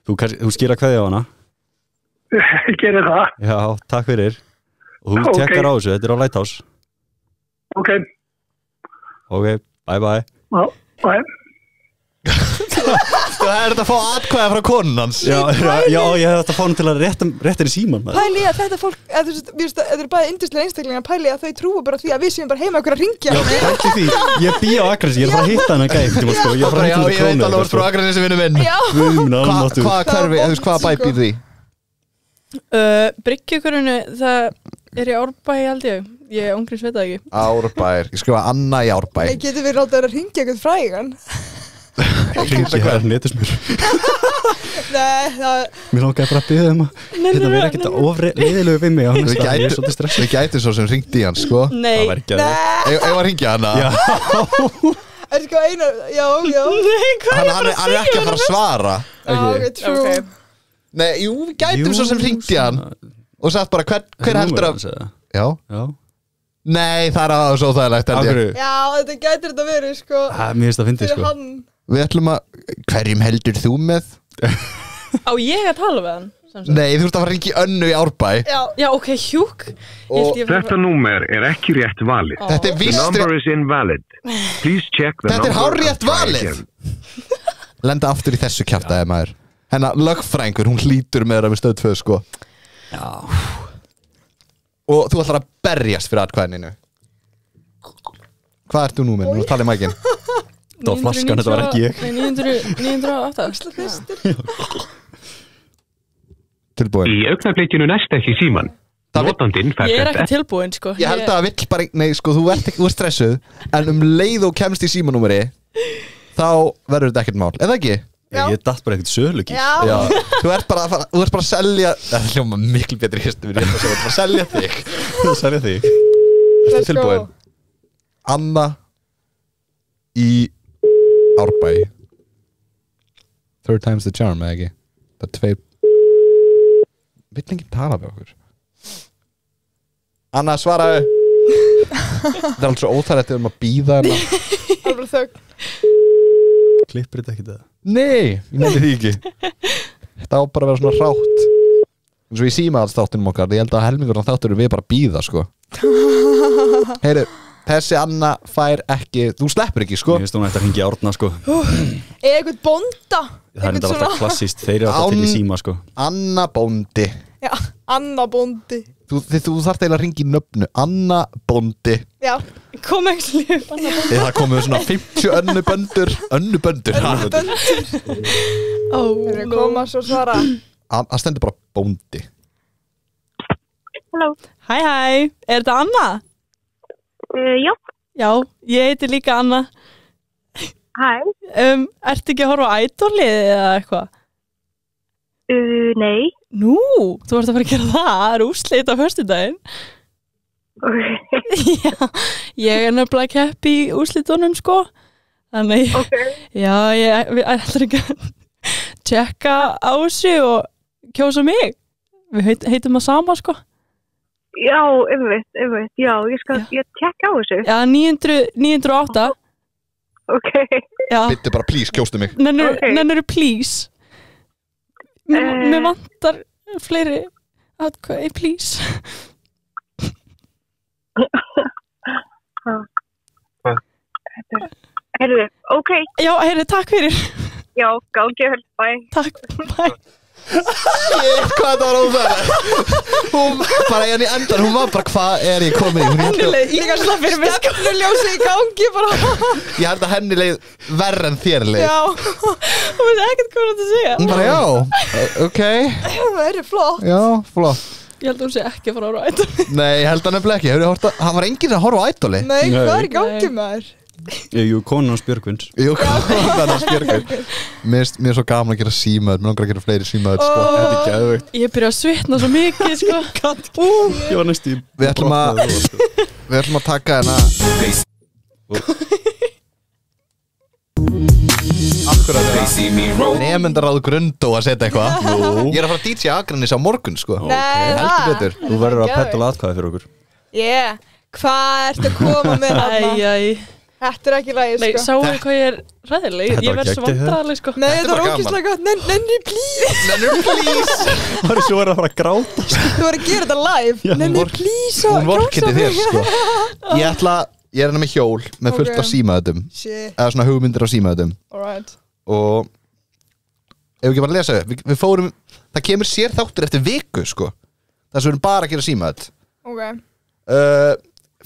þú skýra kveðja á hana. Ég gerir það. Já, takk fyrir. Og þú tekkar á þessu, þetta er á Lighthouse. Ok, bye. já, bye. Það er þetta að fá atkvæða frá konun hans. Já, ég hef þetta fónum til að rétta í síman. Pæli að þetta fólk, þetta er bæði yndislega einstaklingar, pæli að þau trúa bara því að við séum bara heima okkur að ringja. Já, pælti því, ég bý á Akranesi, ég er að fara að hitta hann að gæt. Sko, ég veit alveg frá Akranesi vinnu minn. Hvað bæ býr því? Bryggjökurinu, það er í Árbæ held ég. Ég ongriðs veit það ekki. Árbær, ég skrifa Anna í Árbæ. Getur við látað að ringja eitthvað frægan? Hringja það netusmjör. Nei, það... Mér langaði bara að biðja þetta verið ekkert ofleiðilegu við mig. Við gætum svo sem hringt í hann, sko. Nei. Það var ekki að það. Ég var að hringja hana. Já. Er sko einu, já. Nei, hvað Hann er ekki að fara að svara. Ok, true. Nei, jú, við gætum svo sem hringt í hann. Og sagt bara, hver heldur að... Já. Nei, það er svo þægilegt, held ég. Já, þetta gætir þetta verið, sko. Mér finnst það fyndið, sko. Fyrir hann. Við ætlum að... Hverjum heldur þú með? Á ég að tala við hann? Nei, þú ert að fara að ringi Önnu í Árbæ. Já, ok, hjúk. Þetta númer er ekki rétt valið. Þetta er The víst... number is invalid. Please check the number. Þetta er hárrétt valið. Lenda aftur í þessu kjaftaði maður. Hennar lögfrængur, hún hlýtur með það við stöð 2, sko. Já. Og þú ætlar að berjast fyrir atkvæðinu. Hvað ert þú nú minn? Nú talið mækinn. Það var flaskan, þetta var ekki ég. 908. Tilbúin. Í augnablikinu næst ekki síman. Notandinn fær Ég er ekki tilbúin, sko. Ég held að vill bara... Nei, sko, þú ert stressuð. En leið og kemst í símanúmeri, þá verður þetta ekkert mál. Eða ekki? Ég datt bara ekkert sölugi. Já. Þú ert bara að selja... Það hljóma miklu betri hérstu við rétt að segja. Þú ert bara að selja þig. Þú selja þig. Þetta tilbúin. Anna í Árbæ. Third time's the charm, eða ekki? Það er 2... Vill enginn tala við okkur? Anna, svaraðu. Það er alveg svo óþægilegt þegar maður býða hérna. Alveg þögn. Klippir þetta ekki það? Nei, ég nefndi því ekki. Þetta á bara að vera svona hrátt. En svo í símaðalstáttunum okkar, ég held að helmingurinn þáttur við bara býða, sko. Heyru, þessi Anna fær ekki, þú sleppur ekki, sko. Ég finnst hún ætti að hringja Árna, sko. Eða eitthvað bónda. Það er þetta alltaf klassíst, þeir eru alltaf til í síma, sko. Anna bóndi. Já, Anna bóndi. Þú þarft eiginlega að ringa í nöfnu Anna Bóndi. Já. Kom ekki upp Anna Bóndi. Það komið svona 50 önnuböndur. Þeir eru koma svo svara. Það stendur bara Bóndi. Halló. Hæ, er þetta Anna? Já. Já, ég heiti líka Anna. Hæ. Ertu ekki að horfa á Idolið eða eitthvað? Nei. Nú, þú ert að fara að gera það. Það er úrslit á föstudaginn. Já, ég er nefnilega að keppa í úrslitunum sko. Þannig, já, ég ætla ekki að tjekka á þessu og kjósa mig. Við heitum það sama sko. Já, einmitt, já, ég tjekka á þessu. Já, 908. Ok. Já. Bittu bara, please, kjóstu mig. Nennirðu, please. Mér vantar fleiri atkvæði, please. Heyrðu, ok. Já, heyrðu, takk fyrir. Já, gangi vel, bye. Takk, bye. Shit, hvað það var óþægilegt. Hún bara í endan, hún var bara, hvað er ég komin í? Líka slappir með stefnuljósi í gangi bara. Ég held að henni leið verð en þér leið. Já. Hún veist ekkert hvað þetta segja. Hún bara, já, ok. Það er flott. Já, flott. Ég held að hún sé ekki að fara á Idol. Nei, ég held að nefnilega ekki. Hann var enginn að horfa á Idoli. Nei, hvað er í gangi maður? Jú, konan hans Björgvins. Jú, konan hans Björgvins. Mér er svo gaman að gera símaður. Mér langar að gera fleiri símaður, sko. Þetta er geðveikt. Ég byrja að svitna svo mikið, sko. Ég var næst í... Við ætlum að taka hérna Akkurat Nemendaráð Grundó að setja eitthvað. Ég er að fara að DJ Akranis á morgun, sko. Heldur betur. Þú verður að pedala atkvæði fyrir okkur. Hvað ertu að koma með þarna? Þetta er ekki lagi, sko. Nei, sáu hvað ég er ræðileg. Ég verð svo vandræðileg, sko. Nei, þetta var ógeðslega gott. Nenni, please. Það er svo að fara að gráta. Þú verður að gera þetta live. Nenni, please. Hún vorkenni þér, sko. Ég er hérna með hjól með fullt af símaðutum. Eða svona hugmyndir á símaðutum. Alright. Og ef við ekki bara lesa við fórum, það kemur sér þáttur eftir viku, sko. Það sem við erum bara að gera símaðut. Ok.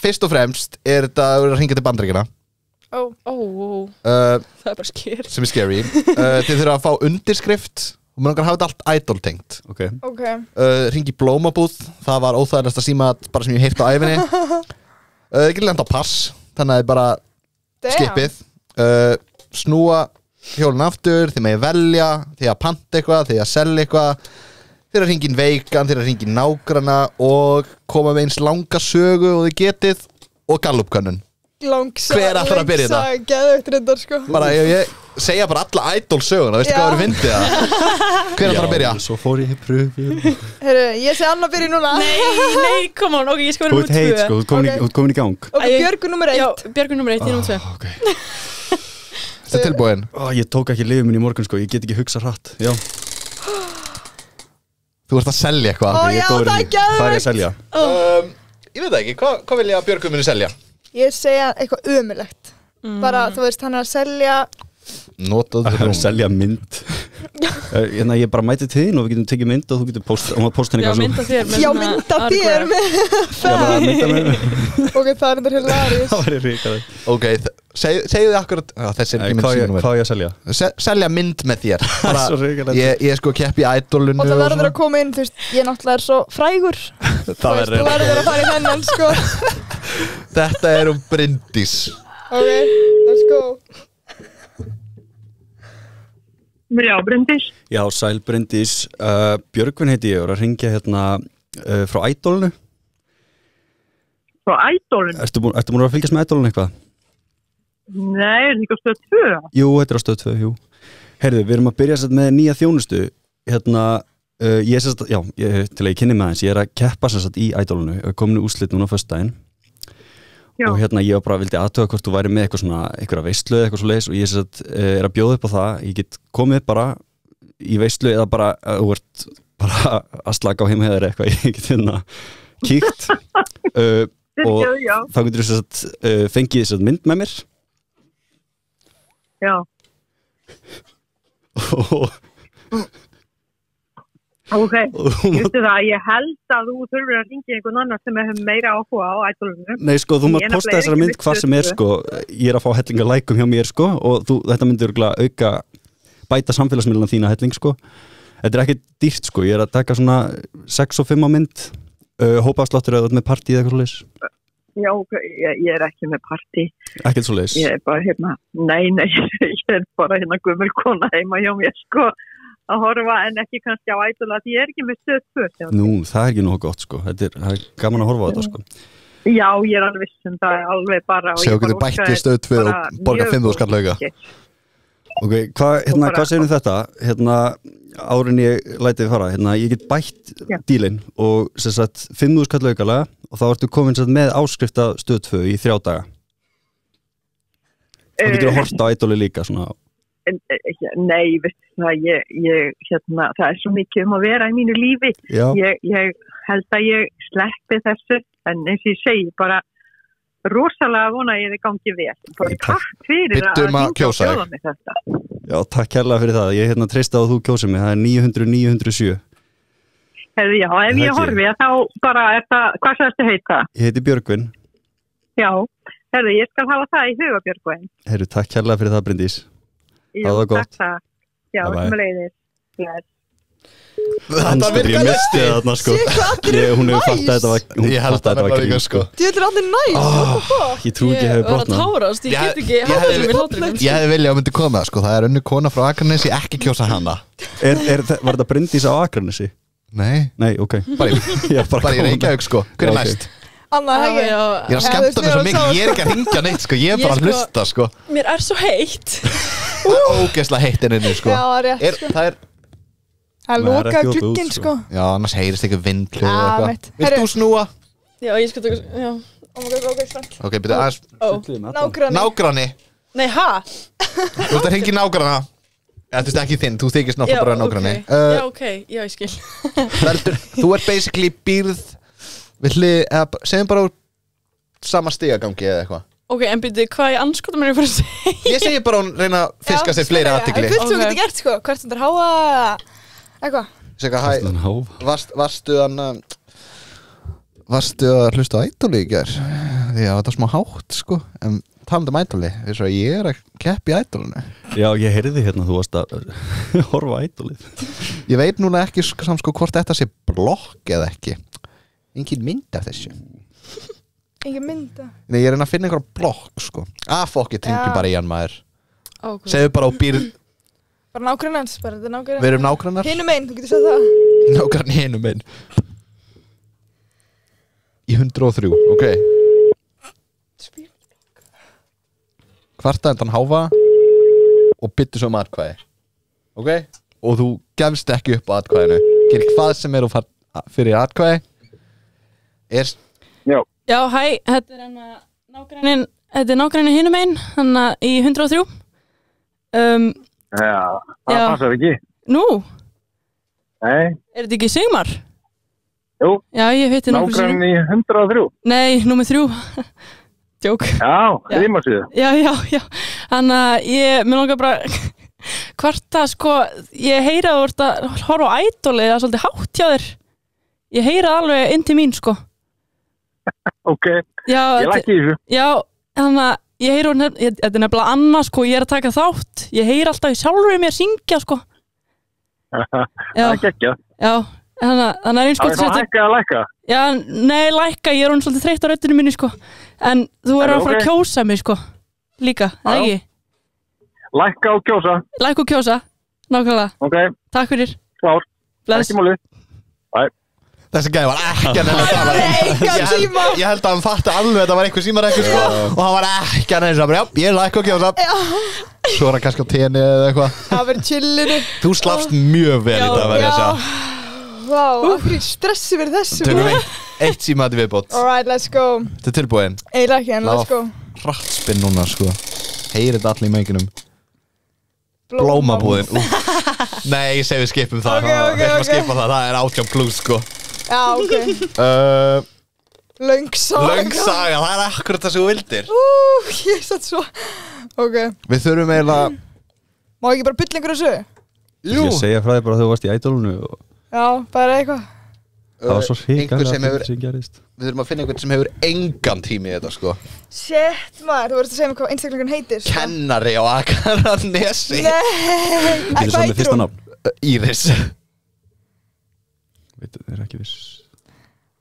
Fyrst og fremst er þetta að hringja til Bandaríkjanna. Það er bara scary. Sem er scary. Þið þurfa að fá undirskrift og maður langar að hafa þetta allt Idol tengt. Ok. Hringi í Blómabúð. Það var óþægilegasta símat bara sem ég heirt á ævinni. Þið getur lent á pass. Þannig að þið bara skipið. Snúa hjólinn aftur. Þið megið velja. Þið að panta eitthvað. Þið að selja eitthvað. Þið að hringi inn veikan. Þið að hringi inn nágrana. Og koma með eins langa sögu og þið getið. Og gallupkönnun. Hver ætlar að byrja þetta? Geðveikt reyndar, sko. Bara ég segja bara alla Idol söguna. Veistu hvað verður fyndið það? Hver ætlar að byrja? Svo fór ég í pröfi. Herru, ég segi Anna byrja núna. Nei, come on, ok, ég skal vera nummer 2. Þú ert heit, sko, þú ert komin í gang. Ok, Björgun nummer 1. Já, Björgun nummer 1, ég nummer 2. Ok. Þetta er tilbúin. Ég tók ekki lyfið minn í morgun, sko, ég get ekki hugsað hratt. Já. Þú ert að selja eitthvað. Já, það er geðveikt. Hvað er ég að selja? Ég veit ekki, hvað vil ég að Björgun muni selja? Ég segja eitthvað ömurlegt. Bara, þú veist, hann er að selja Notaðu að selja mynd. Ég bara mæti til þín og við getum tekið mynd og þú getur posta henni Já, mynda þér. Já, mynda þér Ok, það er þetta hilarious. Það væri ríkari. Ok, segðu þið akkurat þessi er ekki mynd síðan Hvað er ég að selja? Selja mynd með þér. Svo ríkari. Ég er sko að keppa í Idolinu. Og það verður að koma inn, þú veist, ég náttúrulega er svo frægur. Þú verður að fara í þennan, sko. Þetta er Bryndís. Ok, let's go. Já, Bryndís. Já, sæl Bryndís. Björgvin heiti ég og er að hringja hérna frá Idolinu. Frá Idolinu? Ertu búin að fylgjast með Idolinu eitthvað? Nei, er þetta ekki á stöð 2? Jú, þetta er á stöð 2, jú. Herðu, við erum að byrja með nýja þjónustu. Hérna, ég til að ég kynni með hans, ég er að keppa í Idolinu. Ég er komin í úrslit núna á föstudaginn. Já. Og hérna ég var bara vildi aðtöga hvort þú væri með eitthvað svona einhverja veislu eða eitthvað svo leiðis og ég er að bjóða upp á það. Ég get komið bara í veislu eða bara þú ert bara að slaka á heima eða eitthvað. Ég get hérna kíkt og þá getur þú fengið mynd með mér. Já. Ok, veistu það, ég held að þú þurfir að ringja einhvern annar sem hefur meira áhuga á ædolunum. Nei, sko, þú mátt posta þessara mynd hvað sem sko. Ég að fá hellinga lækum hjá mér, sko, og þetta myndir auka, bæta samfélagsmiðluna þína helling, sko. Þetta ekki dýrt, sko. Ég að taka svona 6 og 5 á mynd, hópaafsláttur eða með partí eða eitthvað svoleiðis. Já, ég ekki með partí. Ekkert svoleiðis. Ég bara nei, ég bara gömul kona heima hjá mér, sko. Að horfa en ekki kannski á ædola því ég ekki með stöð 2. Nú, það ekki nógu gott sko, það er gaman að horfa á þetta sko. Já, ég alveg viss það alveg bara. Séu getur bætt við stöð 2 og borga 5.000 skall lauga. Ok, hvað segir þetta? Árin ég lætið fara, ég get bætt dílinn og sem sagt 5.000 skall laugalega og þá ertu komin með áskrift af stöð 2 í 3 daga. Þá getur þú horft á ædoli líka svona. Nei, veistu það, það er svo mikið að vera í mínu lífi. Ég held að ég sleppi þessu, en eins og ég segi bara rosalega vona ég þið gangi vel. Bara takk fyrir að hringja og bjóða mig þetta. Já, takk kærlega fyrir það. Ég treysta á að þú kjósir mig, það er 900-907. Hefðu, já, ef ég horfi þá bara hvað sagðist heita? Ég heiti Björgvin. Já, hefðu, ég skal hafa það í huga, Björgvin. Herru, takk kærlega fyrir það, Bryndís. Já, það var gott. Takk. Já, sem að leiðir. Þetta virkar ég misti þarna sko. Hún hefur fatt að þetta var ég held að þetta var grín sko. Þetta er allir næst. Ég trú ekki að hefur brotnað. Ég var að tárast, ég get ekki hafðið mér hláturinn. Ég hefði viljað að myndi koma sko. Það er önnu kona frá Akranesi, ekki kjósa hana. Var þetta Bryndís á Akranesi? Nei, ok. Bara í Reykjavík sko. Hver er næst? Anna, hegi. Ég er að skemmta mig svo mikið, ég er ekki að hringja neitt sko. Ég er bara að hlusta sko. Mér er svo heitt. Það er ógeðslega heitt inni sko. Já, rétt sko. Það loka glugginn sko. Já, annars heyrist ekki vindlu eða eitthvað. Vilt þú snúa? Já, ég skal taka, já. Ok, byrju aðeins. Nágranni. Nei, ha? Þú ert að hringja í nágranna. Þú veist ekki þinn, þú þykist náttúrulega bara nágranni. Já, ok, já, ég skil. Þú ert basically býrð við hlið, eða segjum bara úr sama stigagangi eða eitthvað. Ok, en byrju, hvað í anskotum er ég fyrir að segja? Ég segi bara hún reyna að fiska sér fleiri athygli. Fullt þú getur gert sko, hvert undir háa eitthvað. Segja, varstu að hlusta á ædoli í gær? Já, þetta er smá hátt sko, en talandi ædoli, ég er að keppa í ædolinu. Já, ég heyrði þú varst að horfa á ædolið. Ég veit núna ekki samt sko hvort þetta sé blokk eða ekki. Engin mynd af þessu. Engin mynd af? Nei, ég er að finna einhverja blokk sko. Fokkið hringi bara í hann maður. Segðu bara á býrð. Bara nágrannans, bara þetta er nágrannar. Við erum nágrannar. Hinum einn, þú getur sagt það. Nágrann hinum einn. Í 103, ok. Kvartaðendan háfa og byttu svo atkvæði. Ok? Og þú gefst ekki upp á atkvæðinu. Gerir hvað sem er og fyrir atkvæði. Já, hæ, þetta er nágrannin hinum einn, hann í 103. Já, það passar ekki. Nú? Nei. Er þetta ekki Sigmar? Jú. Já, ég heiti nágrannin í 103. Nei, númer 3. Djók. Já, rímasíðu. Já. Mér langar bara hvarta, sko, ég heyra þú ert að horfa á ædoli, það er svolítið hátt hjá þér. Ég heyra alveg inn til mín, sko. Ok, ég lækki í þessu. Já, ég heyra, þetta er nefnilega annað, sko, ég er að taka þátt. Ég heyra alltaf sjálfur mér syngja, sko. Það er geggjað. Já, þannig er eins gott að setja. Það er hækka að lækka? Já, nei, lækka, ég er hún svolítið þreytt á röddinu minni, sko. En þú er að fara að kjósa mig, sko. Líka, það ekki? Lækka og kjósa. Lækka og kjósa, nákvæmlega. Ok. Takk fyrir. Klár. Bless. Ekki málið. Bye. Þessi gæði var ekki að nefna að tala. Ég held að hann fatti alveg að þetta var eitthvað símarekkur sko. Og hann var ekki að nefna að já, ég lækka og kjósa. Svo er hann kannski á tenni eða eitthvað. Það verður chillinu. Þú slafst mjög vel í dag, verður ég að segja. Vá, af hverju stressi verður þessu? Tökum eitt símaði viðbót. Alright, let's go. Þetta er tilbúin. Eiginlega ekki, en let's go. Hrattspinn núna sko. Heyrið þetta allir í mækinum. Blómabúðin. Nei, ég segi við skipum það. Við ætlum að skipa það, það er 18+ sko. Já, ok. Löngsaga, það er akkurat það sem þú vildir. Ég satt svo. Ok. Við þurfum eiginlega. Má ekki bara bylla einhverju sögu? Jú. Ég segja frá þig bara að þú varst í ædolinu og Já, bara eitthvað. Það var svo Einhver sem hefur, sem gerist. við þurfum að finna einhvern sem hefur engan tími í þetta sko. Shit, maður, þú verður að segja mér hvað einstaklingun heitir sko. Kennari á Akranesi. Nei, Hvað heitir hún? Íris. Veitu, þið ekki viss.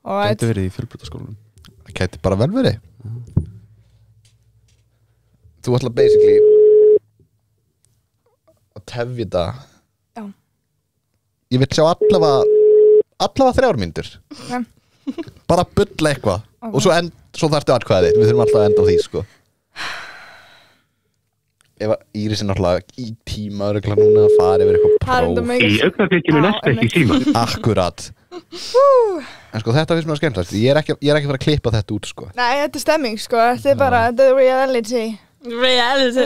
Alright. Gæti verið í fjölbrautaskólanum. Það gæti bara vel verið. Þú ætla basically að tefja þetta. Já. Ég vil sjá allavega 3 mínútur. Okay. Bara bulla eitthvað. Okay. Og svo þarftu atkvæðið. Við þurfum alltaf að enda á því sko. Ef Íris er náttúrulega í tíma örugglega núna að fara yfir eitthvað próf. Í augnablikinu næst ekki síman. Akkurat. En sko þetta finnst mér skemmtilegt. Ég er ekki að fara að klippa þetta út sko. Nei, þetta er stemming sko. Þetta er bara, þetta er reality. Reality Við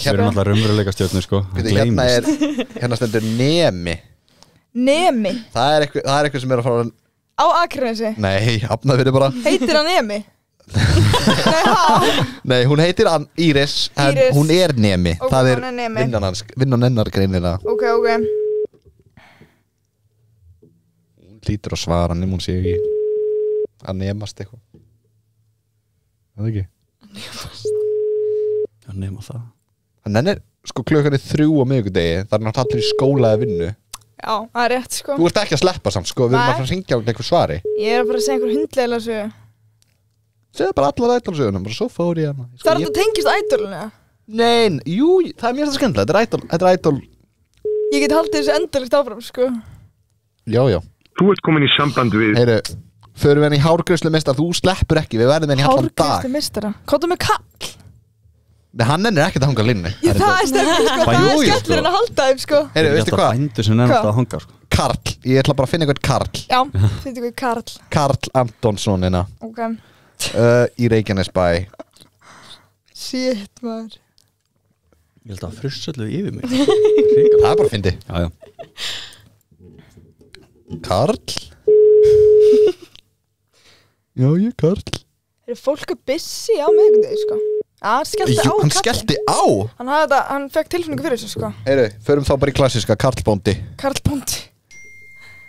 sko. erum alltaf raunveruleika stjörnur sko. Hérna stendur Nemi. Nemi. Það er eitthvað sem er að fara að... Á Akranesi. Nei, Hafnarfirði bara. Heitir hann Nemi? Nei, hún heitir Íris, en Íris. hún er Nemi. Ok, Það hún er Nemi. vinnan hennar greinilega. Ok. Hún lítur að svara nema hún sé ekki að nemast eitthvað. Það ekki? Já, nema það. Hann er sko klukkan 3 á miðvikudegi. Það er náttúrulega allir í skóla eða vinnu. Já, það er rétt sko. Þú ert ekki að sleppa samt sko. Við erum Nei. að fara að hringja á einhver svari. Ég er að fara að segja einhver hundlega sögu. Segðu bara allar ædolsögunum. Svo fór ég hana. Það er að þetta tengist ædolinu. Nei, jú, það er mjög skemmtilegt. Þetta er ædol. Ég get haldið þessu endalist áfram sko. Já. Þú ert komin í samband við... Heyru, förum við henni í hárgreiðslu mistar. Þú sleppur ekki, við verðum henni í hallan dag. Hárgreiðslu mistara. Kóttu með kall. Nei, hann er ekkert að hanga linni. Það er stefnir sko. Það er skellur en að halda þeim sko. Heyru, veistu hvað? Bændur sem nefnast að hanga sko. Karl, ég ætla bara að finna einhvern Karl. Já, finnst ykkur Karl. Karl Antonsson hérna. Ok. Í Reykjanesbæ. Shit, maður. Ég held að frussallu yfir mig. Það er bara að fyndi. Já. Karl. Já, ég Karl. Er fólk að busy á miðvikudegi sko? Já, hann skellti á. Hann skellti á? Hann fekk tilfinningu fyrir þessu sko. Heyru, förum þá bara í klassiska Karl Bóndi. Karl Bóndi.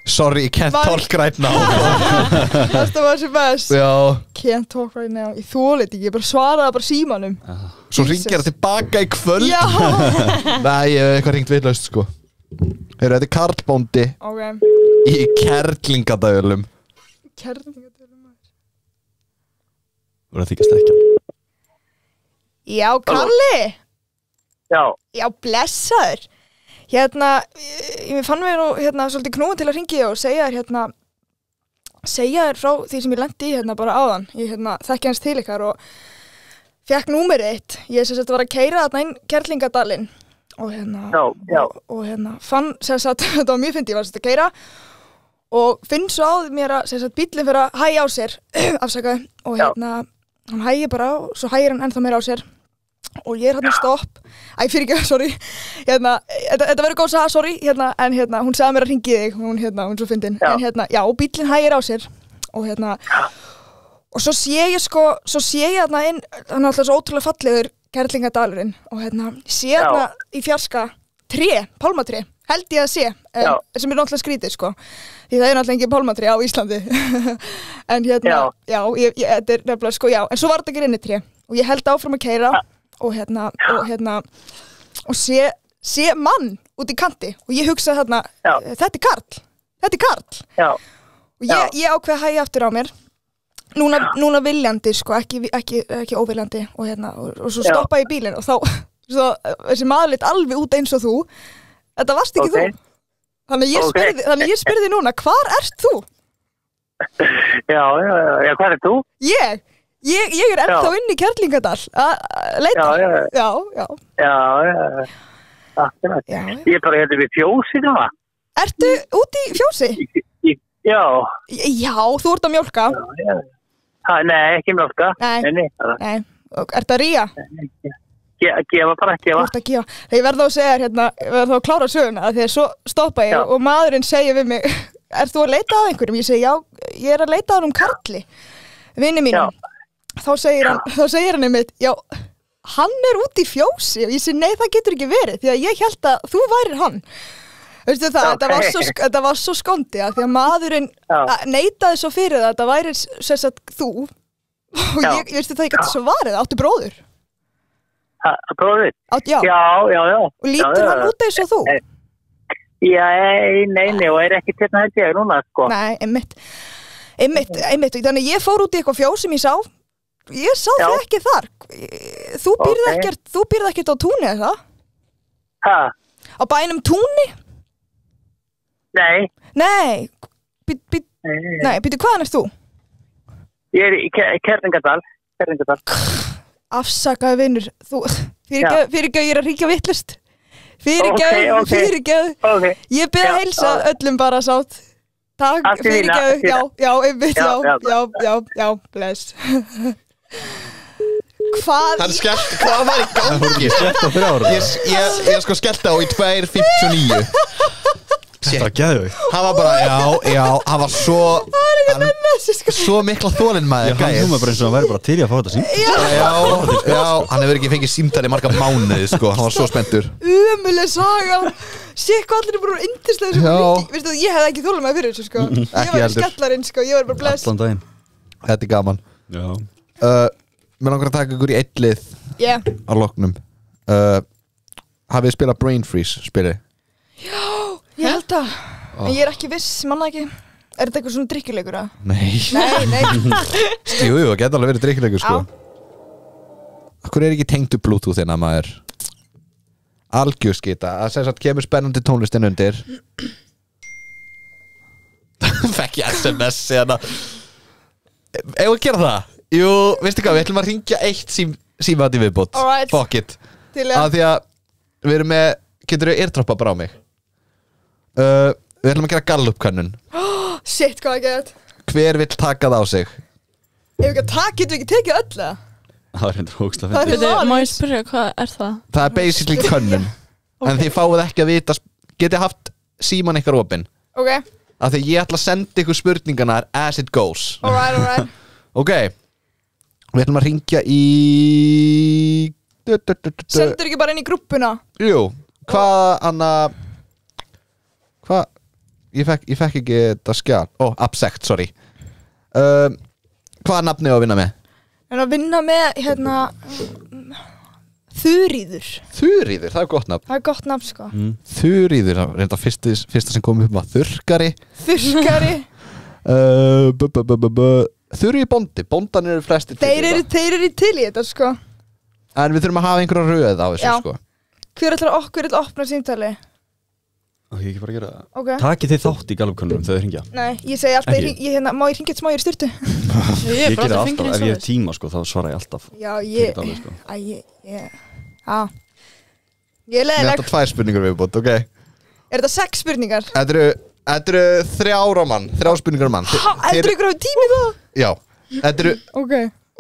Sorry, can't talk right now. Það var þessi best. Já. Can't talk right now. Ég þólið ekki, ég bara svaraði bara símanum. Svo ringir það tilbaka í kvöld. Já. Nei, ég hef eitthvað ringt vitlaust sko. Heyru, þetta er Karl Bóndi. Ok. Í Kerlingadölum. Kerlingadölum maður. Þú verður að þykast ekki. Já, Kalli. Já, blessaður. Hérna, ég fann mér nú hérna svolítið knúin til að ringja og segja þér frá því sem ég lendi í hérna bara áðan. Ég hérna þekki hans til ykkar og fekk númerið 1. Ég sem sagt var að keyra þarna inn Kerlingadalinn og hérna og hérna fann sem sagt þetta var mjög fyndið, ég var sem sagt að keyra og finn svo á mér að sem sagt bíllinn fyrir að hægja á sér afsakaðu og hérna hann hægir bara og svo hægir hann ennþá meira á sér og ég er hérna stopp fyrir ekki, sorry hérna, þetta verður góð að sagða, sorry hérna, en hérna, hún sagði mér að ringi þig hún er svo fyndin, en hérna, já, bíllinn hægir á sér og hérna og svo sé ég hérna inn, hann er alltaf svo ótrúlega fallegur Kerlingadalurinn og hérna, sé hérna í fjarska pálmatré, held ég að sé sem er náttúrulega skrítið sko því það er náttúrulega engin pálmatré á Íslandi en hérna, þetta er nefnilega sko, en svo var þetta ekki reynitré og ég held áfram að keyra og sé mann út í kanti og ég hugsa þarna, þetta er Karl og ég ákveð að hægja aftur á mér núna viljandi sko, ekki óviljandi og hérna, og svo stoppa ég bílinn og þá þessi maður lit alveg út eins og þú þetta varst ekki þú þannig ég spyrði núna, hvar ert þú? Já, hvað er þú? Ég er ennþá inn í Kerlingadal að leita. Já. Akkurat. Ég er bara hérna við fjósi núna. Ertu út í fjósi? Já. Já, þú ert að mjólka. Nei, ekki mjólka. Nei. Ertu að ríja? Gefa bara, gefa. Þú ert að gefa. Ég verð þá að segja hérna, ég verð þá að klára söguna þegar svo stoppa ég og maðurinn segir við mig, ert þú að leita að einhverjum? Ég segi, já, ég er að leita að Karli, vinni mínum. Þá segir hann einmitt, já, hann er út í fjósi og ég segi, nei, það getur ekki verið því að ég held að þú værir hann Veistu það, þetta var svo skondi að því að maðurinn neitaði svo fyrir það að þetta væri sem sagt þú og ég veistu það, ég gæti svo varið, áttu bróður? Bróður? Já. Og lítur hann út eins og þú? Já, nei, og ekki til þetta ég núna, sko. Nei, einmitt, þannig ég fór út í eitthvað fjós sem ég sá þig ekki þar. Þú býrð ekkert á Túni, er það? Hæ? Á bænum Túni? Nei. Nei, býtu, hvaðan ert þú? Ég í Kerlingadal. Afsakaðu vinur, fyrirgjöð, ég er að hringja vitlaust. Fyrirgjöð. Ég bið að heilsa öllum bara sátt. Takk, fyrirgjöð, einmitt, já, bless. Hvað var í gangi? Ég sko skellti á í 2:59. Þetta var geðveikt. Hann var bara, hann var svo mikla þólinn maður. Hann hljómaði bara eins og hann væri bara til í að fá þetta símt. Já, hann hefur ekki fengið símtal í marga mánuði, sko. Hann var svo spenntur. Umuleg saga. Sér hvað allir er bara yndislega sem ringi. Veistu þú, ég hefði ekki þólað með fyrir þessu, sko. Ég var í skallarinn, sko. Ég var bara bless. Allan daginn. Þetta er gaman. Já. Mér langar að taka ykkur í eitt lið á loknum. Hafið þið spilað Brain Freeze spilið? Já, ég held það. En ég er ekki viss, manna ekki. Er þetta eitthvað svona drykkjuleikur, eða? Nei. Jú, það geta alveg verið drykkjuleikur, sko. Akkur er ekki tengdu Bluetooth innan maður? Algjörskita. Það segir að kemur spennandi tónlistin undir. Fekk ég SMS eða. Ef að gera það? Jú, veistu hvað, við ætlum að ringja eitt símaði viðbót. Fuck it. Af því að við erum með, getur þú airdroppa bara á mig? Við ætlum að gera Gallup-könnun. Shit, hvað er gett? Hver vill taka það á sig? Getur við ekki tekið öll það? Það er hendur hóksla fyrir. Má ég spyrja, hvað er það? Það er basically könnun. En þið fáið ekki að vita, getið haft síman ykkar opinn. Ok. Af því ég ætla að senda ykkur spurningarnar as it goes. Alright. Ok. Við ætlum að ringja í... Sendur ekki bara inn í grúppuna? Jú, hvað ég fekk ekki þetta skjal. Absect, sorry. Hvaða nafni á að vinna með? En að vinna með, Þuríður. Þuríður, það er gott nafn. Það er gott nafn, sko. Þuríður, reynda fyrsta sem kom upp var Þurrkari. Þuríður Bóndi, bóndan eru flesti til Þeir eru til í þetta, sko. En við þurfum að hafa einhverja röð á þessu, sko. Hver ætlar okkur að opna símtali? Ég ekki bara að gera það. Okay. Takið þið þátt í Gallup-könnunum þegar þið hringja? Nei, ég segi alltaf, má ég hringja smá í styrtu? Ég gera alltaf, ef ég hef tíma, sko, þá svara ég alltaf. Já, ég er leiðileg. Þetta 2 spurningar viðbót, ok? Er þetta 6 spurningar? Þetta eru 3 spurningar á mann. Heldur ykkur á tími það? Já, þetta eru... Ok.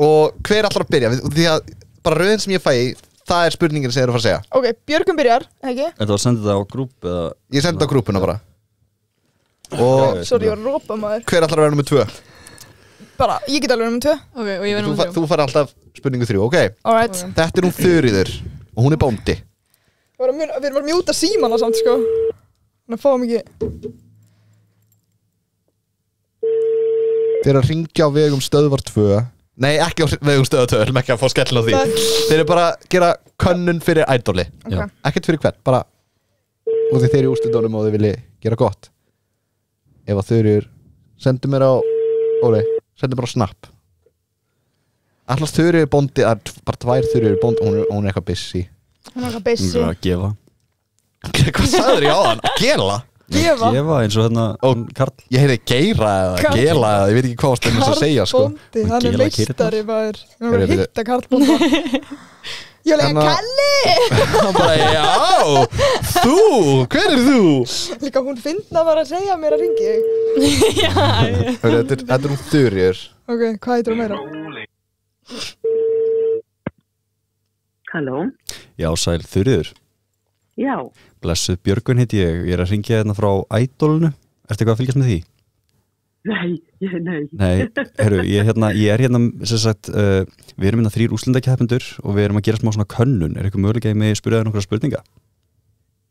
Og hver ætlar að byrja? Því að bara röðin sem ég fæ það er spurningin sem þið eru að fara að segja. Ok, Björgum byrjar, ekki? Þetta var að senda þetta á grúp eða... Ég sendi þetta á grúpuna bara. Sorry, ég var að rópa maður. Hver ætlar að vera nummer 2? Bara, ég get alveg nummer 2. Ok, og ég verð nummer 3. Þú fær alltaf spurningu 3, ok? Alright. Þetta er hún Þuríður og hún er bóndi. Við erum að mjúta símana samt, sko. Þannig að fáum ekki... Þeir eru að ringja á vegum stöðvar 2. Nei, ekki á vegum stöðvar 2, við erum ekki að fá skellin á því. Þeir eru bara að gera könnun fyrir ædoli. Okay. Ekkert fyrir hvern, bara og þeir eru í úrslitunum og þeir vilja gera gott. Ef að Þuríður sendu mér á sendu mér á Snap. Allast Þuríður bóndi, það er bara 2 Þuríður bóndi, hún er eitthvað busy. Hún er eitthvað busy. Hún er að gefa. Hvað sagður ég á hann? Gela? Gefa eins og hérna Karl. Ég heyrði geira eða gela eða ég veit ekki hvað stundum að segja, sko. Karl bóndi, hann er meistari maður. Hann var að hitta Karl bóndi. Ég lega, Kalli! Hann bara, já, þú, hver er þú? Líka hún finna bara að segja mér að ringi ég. Þetta er hún Þuríður. Ok, hvað heitir hún meira? Halló? Já, sæl Þuríður. Já. Blessuð Björgun heiti ég er að ringja hérna frá Ædolinu. Ertu eitthvað að fylgjast með því? Nei. Nei, heyrðu, ég er hérna sem sagt, við erum hérna 3 úrslendakeppendur og við erum að gera smá svona könnun. Er eitthvað mögulega að ég spyrja þér nokkra spurninga?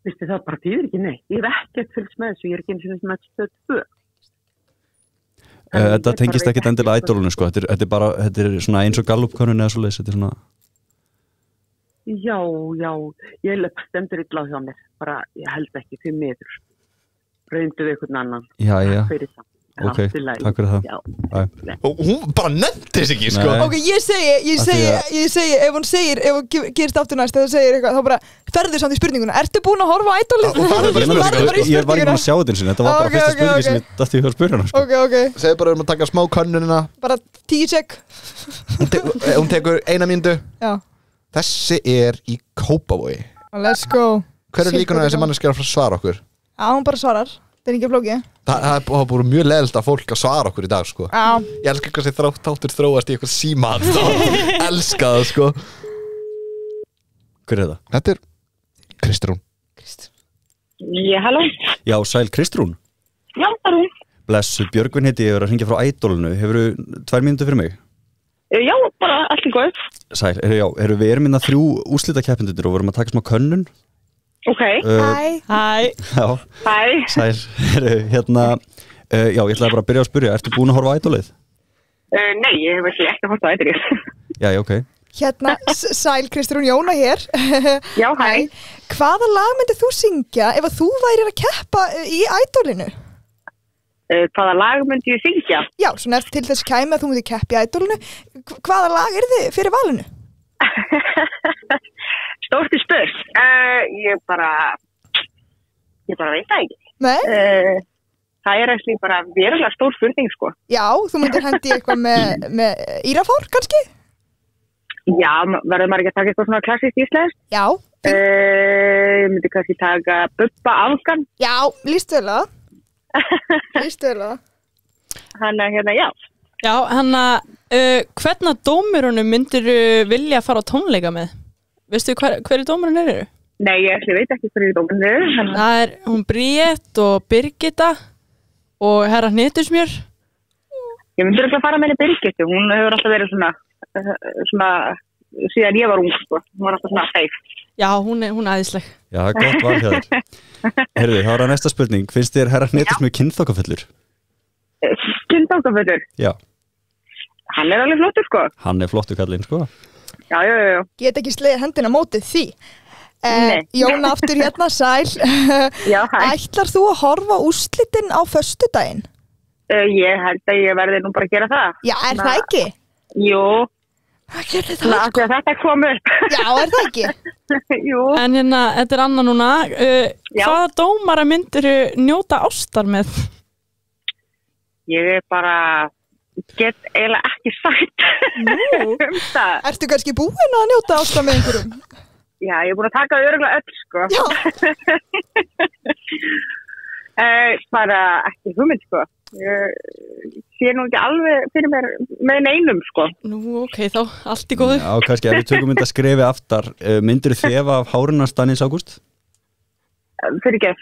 Vistu það bara þýðir ekki neitt. Ég hef ekkert fylgst með þessu, ég er ekki eins og svona stöð 2. Þetta tengist ekkert endilega ædolunum sko, þetta er svona eins og Gallup-könnun eða svoleiðis, þetta er svona... Já, ég stendur illa hjá mér, bara ég held ekki 5 metur. Reyndu við einhvern annan. Já. Ok, takk fyrir það. Og hún bara nefndi sig ekki sko. Ok, ég segi ef hún gerist aftur næst eða segir eitthvað, þá bara ferðu samt í spurninguna. Ertu búin að horfa á ædolið? Ég var ekki búin að sjá þetta eins og þetta var bara fyrsta spurningi sem ég dætti að spyrja hana sko. Ok. Segðu bara að taka smá könnunina. Bara 10 sek. Hún tekur 1 mínútu. Já. Þessi er í Kópavogi. Let's go. Hver er líkunar þessi manneskja að svara okkur? Já, hún bara svarar. Það er ekki flókið. Það er búin mjög leiðilegt að fólk að svara okkur í dag sko. Já. Ég elska hvað þessi þáttur þróast í eitthvað síman. Elska það sko. Hver er það? Þetta er Kristrún. Já, halló. Já, sæl Kristrún. Já, það er hún. Blessuð, Björgvin heiti ég, að hringja frá ædolunu. Hefurðu 2 mínútur fyrir mig? Já, bara allt í góð. Sæl, við erum innan 3 úrslitakeppendurnir og við erum að taka smá könnun. Ok. Hæ. Já. Hæ. Sæl, já, ég ætlaði bara að byrja að spyrja, ertu búin að horfa á ædolið? Nei, ég hef ekki horft á ædolið. Já, ok. Hérna, sæl Kristrún, Jóna hér. Já, hæ. Hvaða lag myndið þú syngja ef að þú værir að keppa í ædolinu? Hvaða lag myndi ég syngja? Já, svona eftir til þess kæmi að þú myndið keppa í ædolinu. Hvaða lag er þið fyrir valinu? Stórti spurs. Ég bara veit það ekki. Nei? Það er ekki bara verulega stór spurning sko. Já, þú myndir hendi eitthvað með Írafár kannski? Já, verður maður ekki að taka eitthvað svona klassískt íslenskt? Já. Ég myndi kannski taka Bubba Afgan. Já, lístu vel að. Hérna, já. Já, hvernig dómurunum myndir vilja fara á tónleika með? Veistu hverju dómurinn eru? Nei, ég veit ekki hverju dómurinn eru. Það er hún Bríett og Birgitta og herra Hnetusmjör. Ég myndir ekki að fara með henni Birgittu. Hún hefur alltaf verið svona síðan ég var ung, sko. Hún var alltaf svona feik. Já, hún er æðisleg. Já, gott val hjá þér. Herðu, þá er það næsta spurning. Finnst þér herra Hnetusmjör kynþokkafullur? Kynþokkafullur? Já. Hann er alveg flottur, sko. Hann er flottur kallinn, sko. Já. Get ekki slegið hendina mótið því. Jóna aftur hérna, sæl. Já, hæ. Ætlar þú að horfa úrslitin á föstudaginn? Ég held að ég verði nú bara að gera það. Já, er það ekki? Jú. Þetta kom upp. Já, er það ekki? Jú. En þetta er annað núna. Hvaða dómara myndir njóta ástar með? Ég er bara... get eiginlega ekki sagt það. Ertu kannski búin að njóta ástar með einhverjum? Já, ég er búin að taka örugglega öll, sko. Já. Bara ekki hugmynd, sko. Ég sé nú ekki alveg fyrir mér með neinum, sko. Nú, ok, þá, allt í góðu. Já, kannski, ef við tökum þetta skrefi aftar, myndirðu þefa af hárinu hans Stannis Ágúst? Fyrir ekki.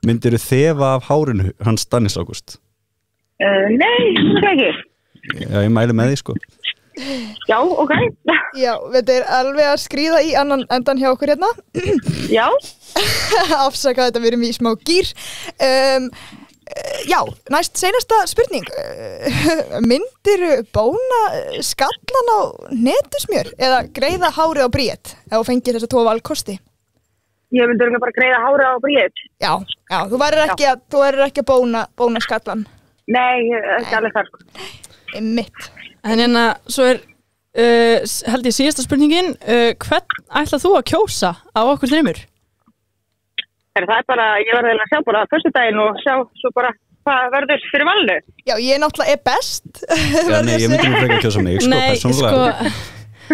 Myndirðu þefa af hárinu hans Stannis Ágúst? Nei, það er ekki. Já, ég mæli með því, sko. Já, ok. Já, þetta er alveg að skríða í annan endan hjá okkur hérna. Já. Afsaka þetta, við erum í smá gýr. Já, næst seinasta spurning. Myndirðu bóna skallan á Hnetusmjör eða greiða hárið á Bríett ef þú fengir þessa 2 valkosti? Ég myndi bara greiða hárið á Bríett. Já, þú verður ekki að bóna skallan. Nei, ekki alveg þar. Mitt. En svo er held ég síðasta spurningin, hvern ætlað þú að kjósa á okkur 3? Það er bara, ég verði að sjá bara föstudaginn og sjá svo bara hvað verður fyrir valinu. Já, ég náttúrulega er best. Já, nei, ég myndi nú frekar að kjósa mig, sko, persónulega.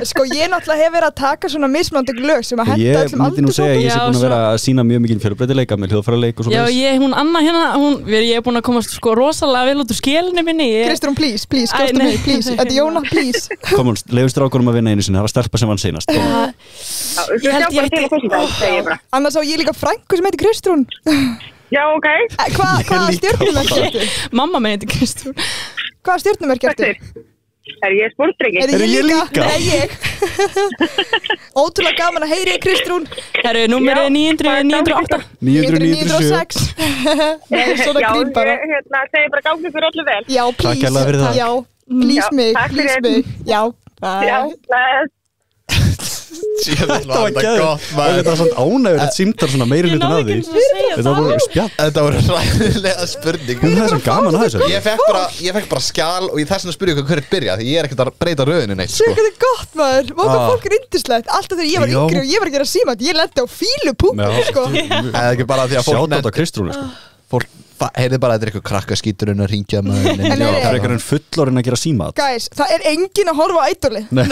Sko, ég náttúrulega hef verið að taka svona mismunandi lög sem að henta öllum aldurshópum. Ég myndi nú segja að ég sé búin að vera að sína mjög mikið fjölbreytileika með hljóðfæraleik og svo þess. Já, hún Anna ég er búin að komast sko rosalega vel út úr skélinu minni. Kristrún, please, kjóstu mig, please. Þetta er Jóna, please. Kom hún, leiðu strákunum að vinna einu sinni, það var stelpa sem vann seinast. Annars á ég líka frænku sem heitir Kristrún. Já, ok. Hvaða stjörnumerki ertu? Mamma minn heitir Kristrún. Hvaða stjörnumerki ertu? ég sportdrengi? Ég líka? Nei, ég. Ótrúlega gaman að heyri Kristrún. Herru, númerið 908. 906. Nei, svona grín bara. Já, ég segi bara gangi fyrir öllu vel. Já, please. Já, please mig. Já, bye. Já, bless. Þetta var gott Þetta var svona ánægur Þetta símtar svona meiri hlutin af því Þetta var bara spjall Þetta var ræðilega spurning Það er svo gaman að þessu Ég fekk bara skjal og ég þess að spyrja ykkur hverju byrja því ég ekkert að breyta röðinu neitt Sér hvað þetta er gott maður Hvað fólk yndislegt Alltaf þegar ég var yngri og ég var að gera símat Ég lendi á fílupunktu sko Það er ekki bara því að Sjátt á Kristrúnu sko Fólk heyrði bara að þetta er eitthvað krakkaskíturinn að ringja maður Það er eitthvað fullorinn að gera símat Guys, það er enginn að horfa á Idoli Nei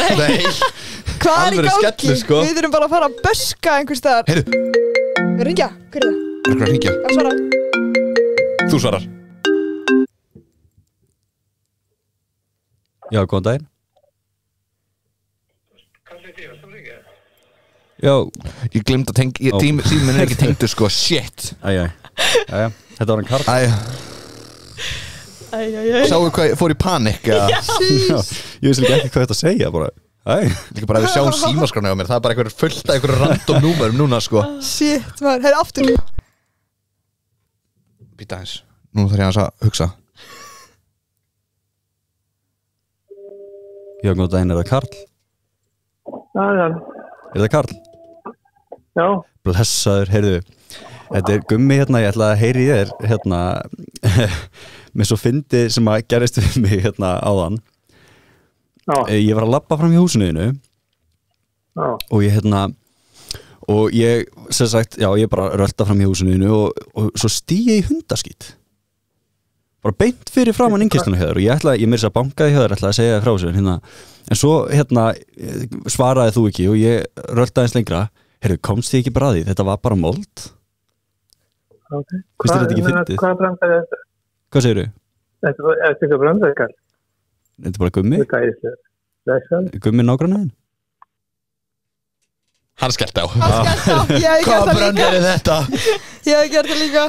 Hvað er í gangi? Skellu, sko. Við þurfum bara að fara að böska einhvers staðar Heyrðu Við ringja, hver er það? Er eitthvað að ringja? Já, svara Þú svarar Já, góðan daginn Já Ég glemt að tengja Tíminn er ekki tengdur sko, shit Æja, þetta var hann Karl Sáu hvað ég fór í panik Ég vissi ekki hvað þetta segja bara Líka bara að við sjáum símaskrána á mér Það er bara einhver fullt af einhverju random númerum núna sko Shit, maður, hefði aftur Býta eins, nú þarf ég að hugsa Já, góðan daginn, er það Karl? Já Er það Karl? Já Blessaður, heyrðu Þetta er Gummi hérna, ég ætla að heyri þér hérna með svo fyndi sem að gerist við mig hérna áðan Ég var að labba fram í húsinu þínu og ég hérna og ég, sem sagt, já ég bara rölda fram í húsinu þínu og svo stíg ég í hundaskít bara beint fyrir framan innkistuna hjá þér og ég meira þess að bankaði hjá þér ætlaði að segja þér frá sér hérna en svo hérna svaraði þú ekki og ég röldaði eins lengra heyrðu, komst þið ekki bara að því, þetta var bara mold Okay. Hvist er þetta ekki fyndið? Hvað brandar er þetta? Hvað segir þú? Þetta er ekki brandar, Karl. Þetta er bara Gummi? Þetta er æðislega. Gummi nágrannaðinn? Hann skellt á. Hvað brandar er þetta? Ég hef gert það líka.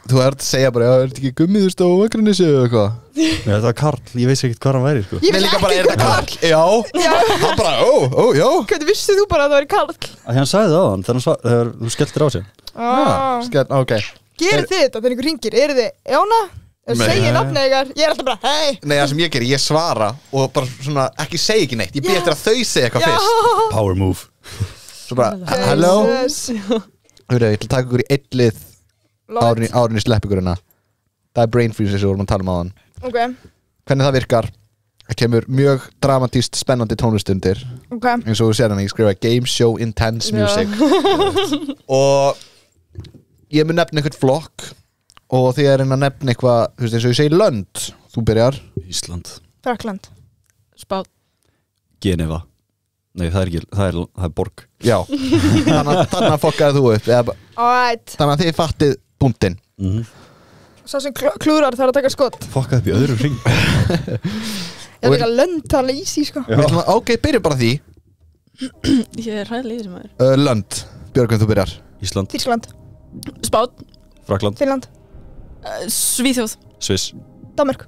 Þú ert að segja bara, er þetta ekki Gummi þú veist á Akranessi eða eitthvað? Nei, þetta var Karl, ég veist ekkert hvað hann væri sko. Ég veist ekki hvað Karl. Já, hann bara, já. Hvernig vissið þú bara að það væri Karl? Hann sagði það á hann þegar þú skelltir á sig. Ok. Gerir þið þetta þegar einhver ringir? Eru þið Jóna? Segir nafnið ykkar? Ég er alltaf bara, hei. Nei, það sem ég gerir, ég svara og bara svona, ekki segja ekki neitt. Ég bíð eftir að þau segja eitthvað fyrst. Power move. Svo bara, hello. Hörru, ég ætla að taka ykkur í eitt lið árinni slepp ykkur hérna. Það er brain freeze sem við vorum að tala um á hann. Ok. Hvernig það virkar? Það kemur mjög dramatíst spennandi tónlistundir. Ok. Eins og þú sér hann, ég skrifa Game Show Intense Music. Og ég mun nefna einhvern flokk og því að reyna að nefna eitthvað, þú veist eins og ég segi lönd. Þú byrjar. Ísland. Frakkland. Spán. Geneva. Nei, það er ekki, það er borg. Já. Þannig að fokkaði þú upp. Alright. Þannig að þið fattið búntinn. Sá sem klúrar þarf að taka skot. Fokkaði upp í öðrum hring. Ég er ekki að lönd tala easy sko. Ok, byrja bara því. Ég er hræðilega í þessu maður. Lönd. Björgvin, þú byrjar. Ísland. Þýskaland. Spán. Frakkland. Finnland. Svíþjóð. Sviss. Danmörk.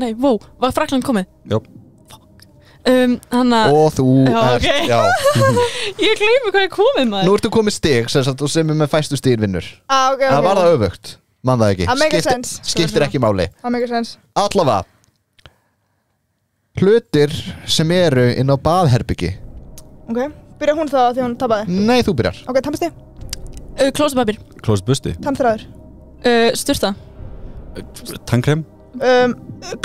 Nei, var Frakkland komið? Já. Og þú ert Ég gleymi hvað ég komið maður. Nú ertu komið stig og sem er með fæstu stigir vinnur. Okay. Það var það öfugt. Man það ekki. Það make sense. Skiptir ekki máli. Það make sense. Allavega hlutir sem eru inn á baðherbyggi. Ok, byrja hún það því hún tapaði? Nei, þú byrjar. Ok, tannbusti. Klósapapír. Klósbusti. Tannþráður. Sturta. Tannkrem.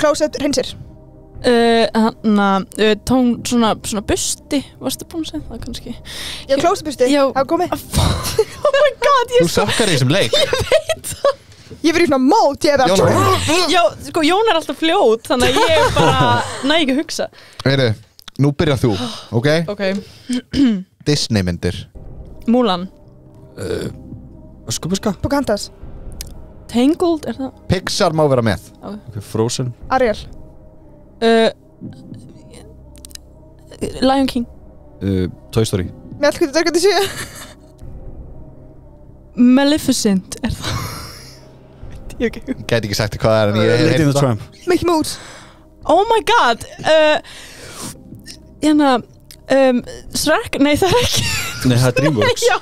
Klósett hreinsir. Tón svona busti. Varstu búin að segja það kannski? Já, klósettbusti. Já. Það komið. Oh my god, Þú sökkar í þessum leik. Ég veit það. Ég verið svona mót, ég er bara Já, sko, Jón er alltaf fljót. Þannig að ég bara næ ekki að hugsa. Veitu, nú byrjar þú, ok? Ok. Disney myndir. Múlan. Skubuska. Pocahontas. Tangled, er það? Pixar má vera með. Okay, Frozen. Ariel. Lion King. Toy Story. Mjallkvöldu dörgandi 7. Maleficent, er það? Gæti ekki sagt hvað það en ég Lady in the Tramp. Mickey Mouse. Oh my god Shrek, nei það ekki Nei, það DreamWorks Já,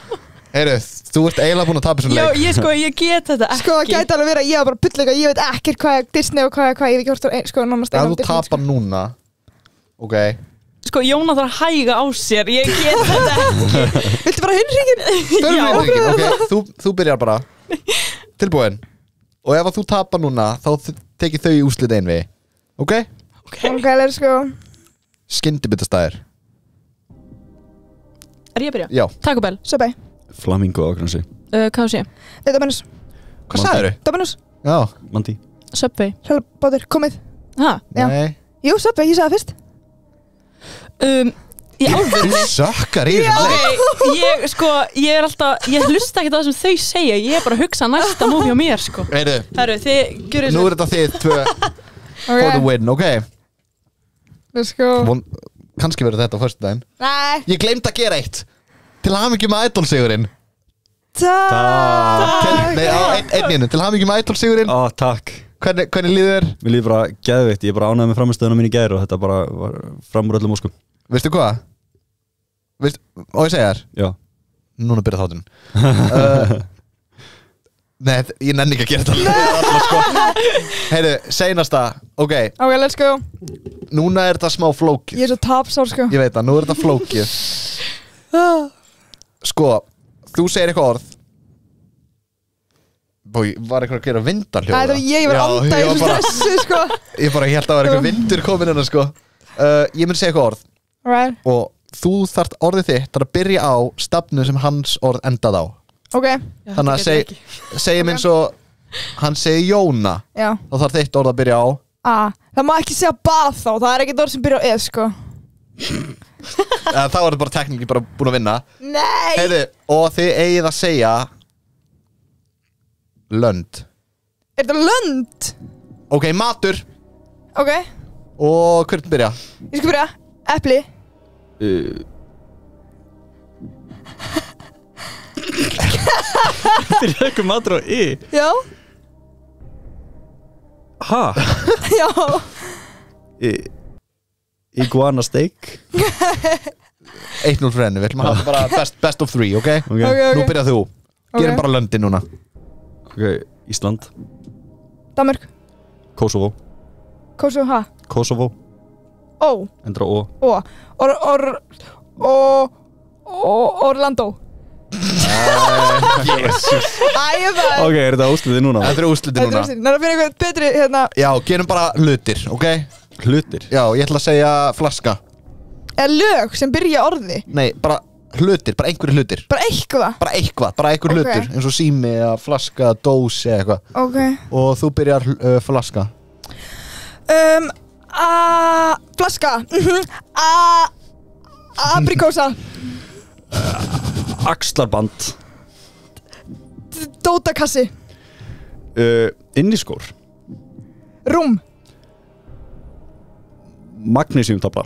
Heyru, þú ert eiginlega búin að tapa svona leik ég get þetta ekki Sko, það gæti alveg verið að ég var bara bullleika, ég veit ekkert hvað er Disney og hvað ég hef ekki hort á, sko, nánast Ef þú tapar núna Ok Sko, Jóna þarf að hæga á sér, ég get þetta ekki Viltu bara hinringin? Ok, þú byrjar bara Tilbúin Og ef að þú tapar núna, þá tekið þau í úrslit ein við Ok? Ok, let's go Skyndibitastæðir Er ég að byrja? Já Taco Bell Subway Flamingo ákveðansi Hvað sé? Dominus Hvað sagðirðu? Dominus Já Mandi Subway Bátur, komið Ha? Já. Nei Jú, Subway, ég sagði það fyrst Í alvöru Þú sökkar í þessum leik Ég er alltaf Ég hlusta ekki það sem þau segja Ég er bara að hugsa næsta múfi á mér sko Heyrðu Herru, þið gjörðu Nú er þetta þið tvö For the win, ok Let's go Kannski verður þetta á föstudaginn Nei Ég gleymd að gera eitt Til hamingju með Idol-sigurinn Takk Nei, á einninu Til hamingju með Idol-sigurinn Ó, takk Hvernig líður þér? Mér líður bara geðveikt, ég er bara ánægð með framstöðuna mín í gær og þetta bara var framur öllum óskum Veistu hvað? Og ég segja þér? Já Núna byrja þáttun Nei, ég nenni ekki að gera þetta Heyru, seinasta Ok, let's go núna er þetta smá flókið Ég er svo tapsár sko Ég veit það, nú er þetta flókið Sko, þú segir eitthvað orð Bói, var eitthvað að gera vindarhljóða? Nei, ég var anda í þessu stressi sko Ég held að það var eitthvað vindur komin hérna sko Ég mun segja eitthvað orð Right. Og þú þarft orðið þitt þarf að byrja á stafnu sem hans orð endað á Ok Þannig að segjum eins og hann segir Jóna Já Þá þarf þitt orð að byrja á Það má ekki segja bað þá Það er ekkert orð sem byrja á eð sko Þá er þetta bara tekníki bara búin að vinna Nei Heiði, og þið eigið að segja Lönd Er þetta lönd? Ok, matur Ok Og hvernig byrja? Ég skal byrja Epli Byrjaði eitthvað matur á Já Ha? Já Iguana steak 1-0 fyrir henni, við ætlum að hafa bara best of 3, ok? Ok. Nú byrjað þú Gerum bara löndin núna Ok, Ísland Danmörk Kosovo Kosovo, ha? Kosovo Ó Endra ó Orlando Jesus Æjabæ Ok, er þetta úrslitið núna? Þetta er úrslitið núna Það er að finna eitthvað betri hérna Já, gerum bara hlutir, ok? Hlutir? Já, ég ætla að segja flaska Eða lög sem byrja orði Nei, bara hlutir, bara einhverju hlutir Bara eitthvað Bara einhver Ok. hlutur Eins og sími, eða flaska, dós eða eitthvað Ok Og þú byrjar flaska Flaska Aprikósa Axlarband Dótakassi Inniskór Rúm Magnesiumtabla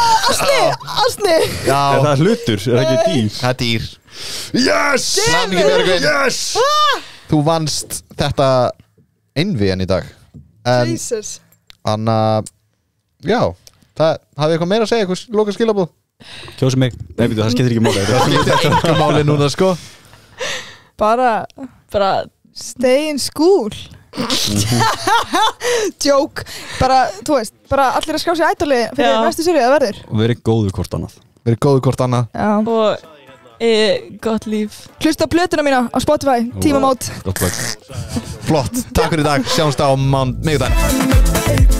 Asni Já Er það hlutur? Er það ekki dýr? Það er dýr Yes! Hamingju Björgvin. Yes! Þú vannst þetta einvíðan í dag En Jesus Anna Já Hafið eitthvað meira að segja, eitthvað loka skilabúð Kjósi mig Nei, það skiptir ekki máli Það skiptir enga máli núna sko Bara Stay in school Joke Bara, þú veist, bara allir að skrá sig ædoli fyrir Já. næstu sériu, það verður Og verið góður hvort annað Verið góðu hvort annað Já. Og gott líf Hlusta á plötuna mína á Spotify, tímamót Gott lag Flott, takk fyrir í dag Sjáumst á miðvikudaginn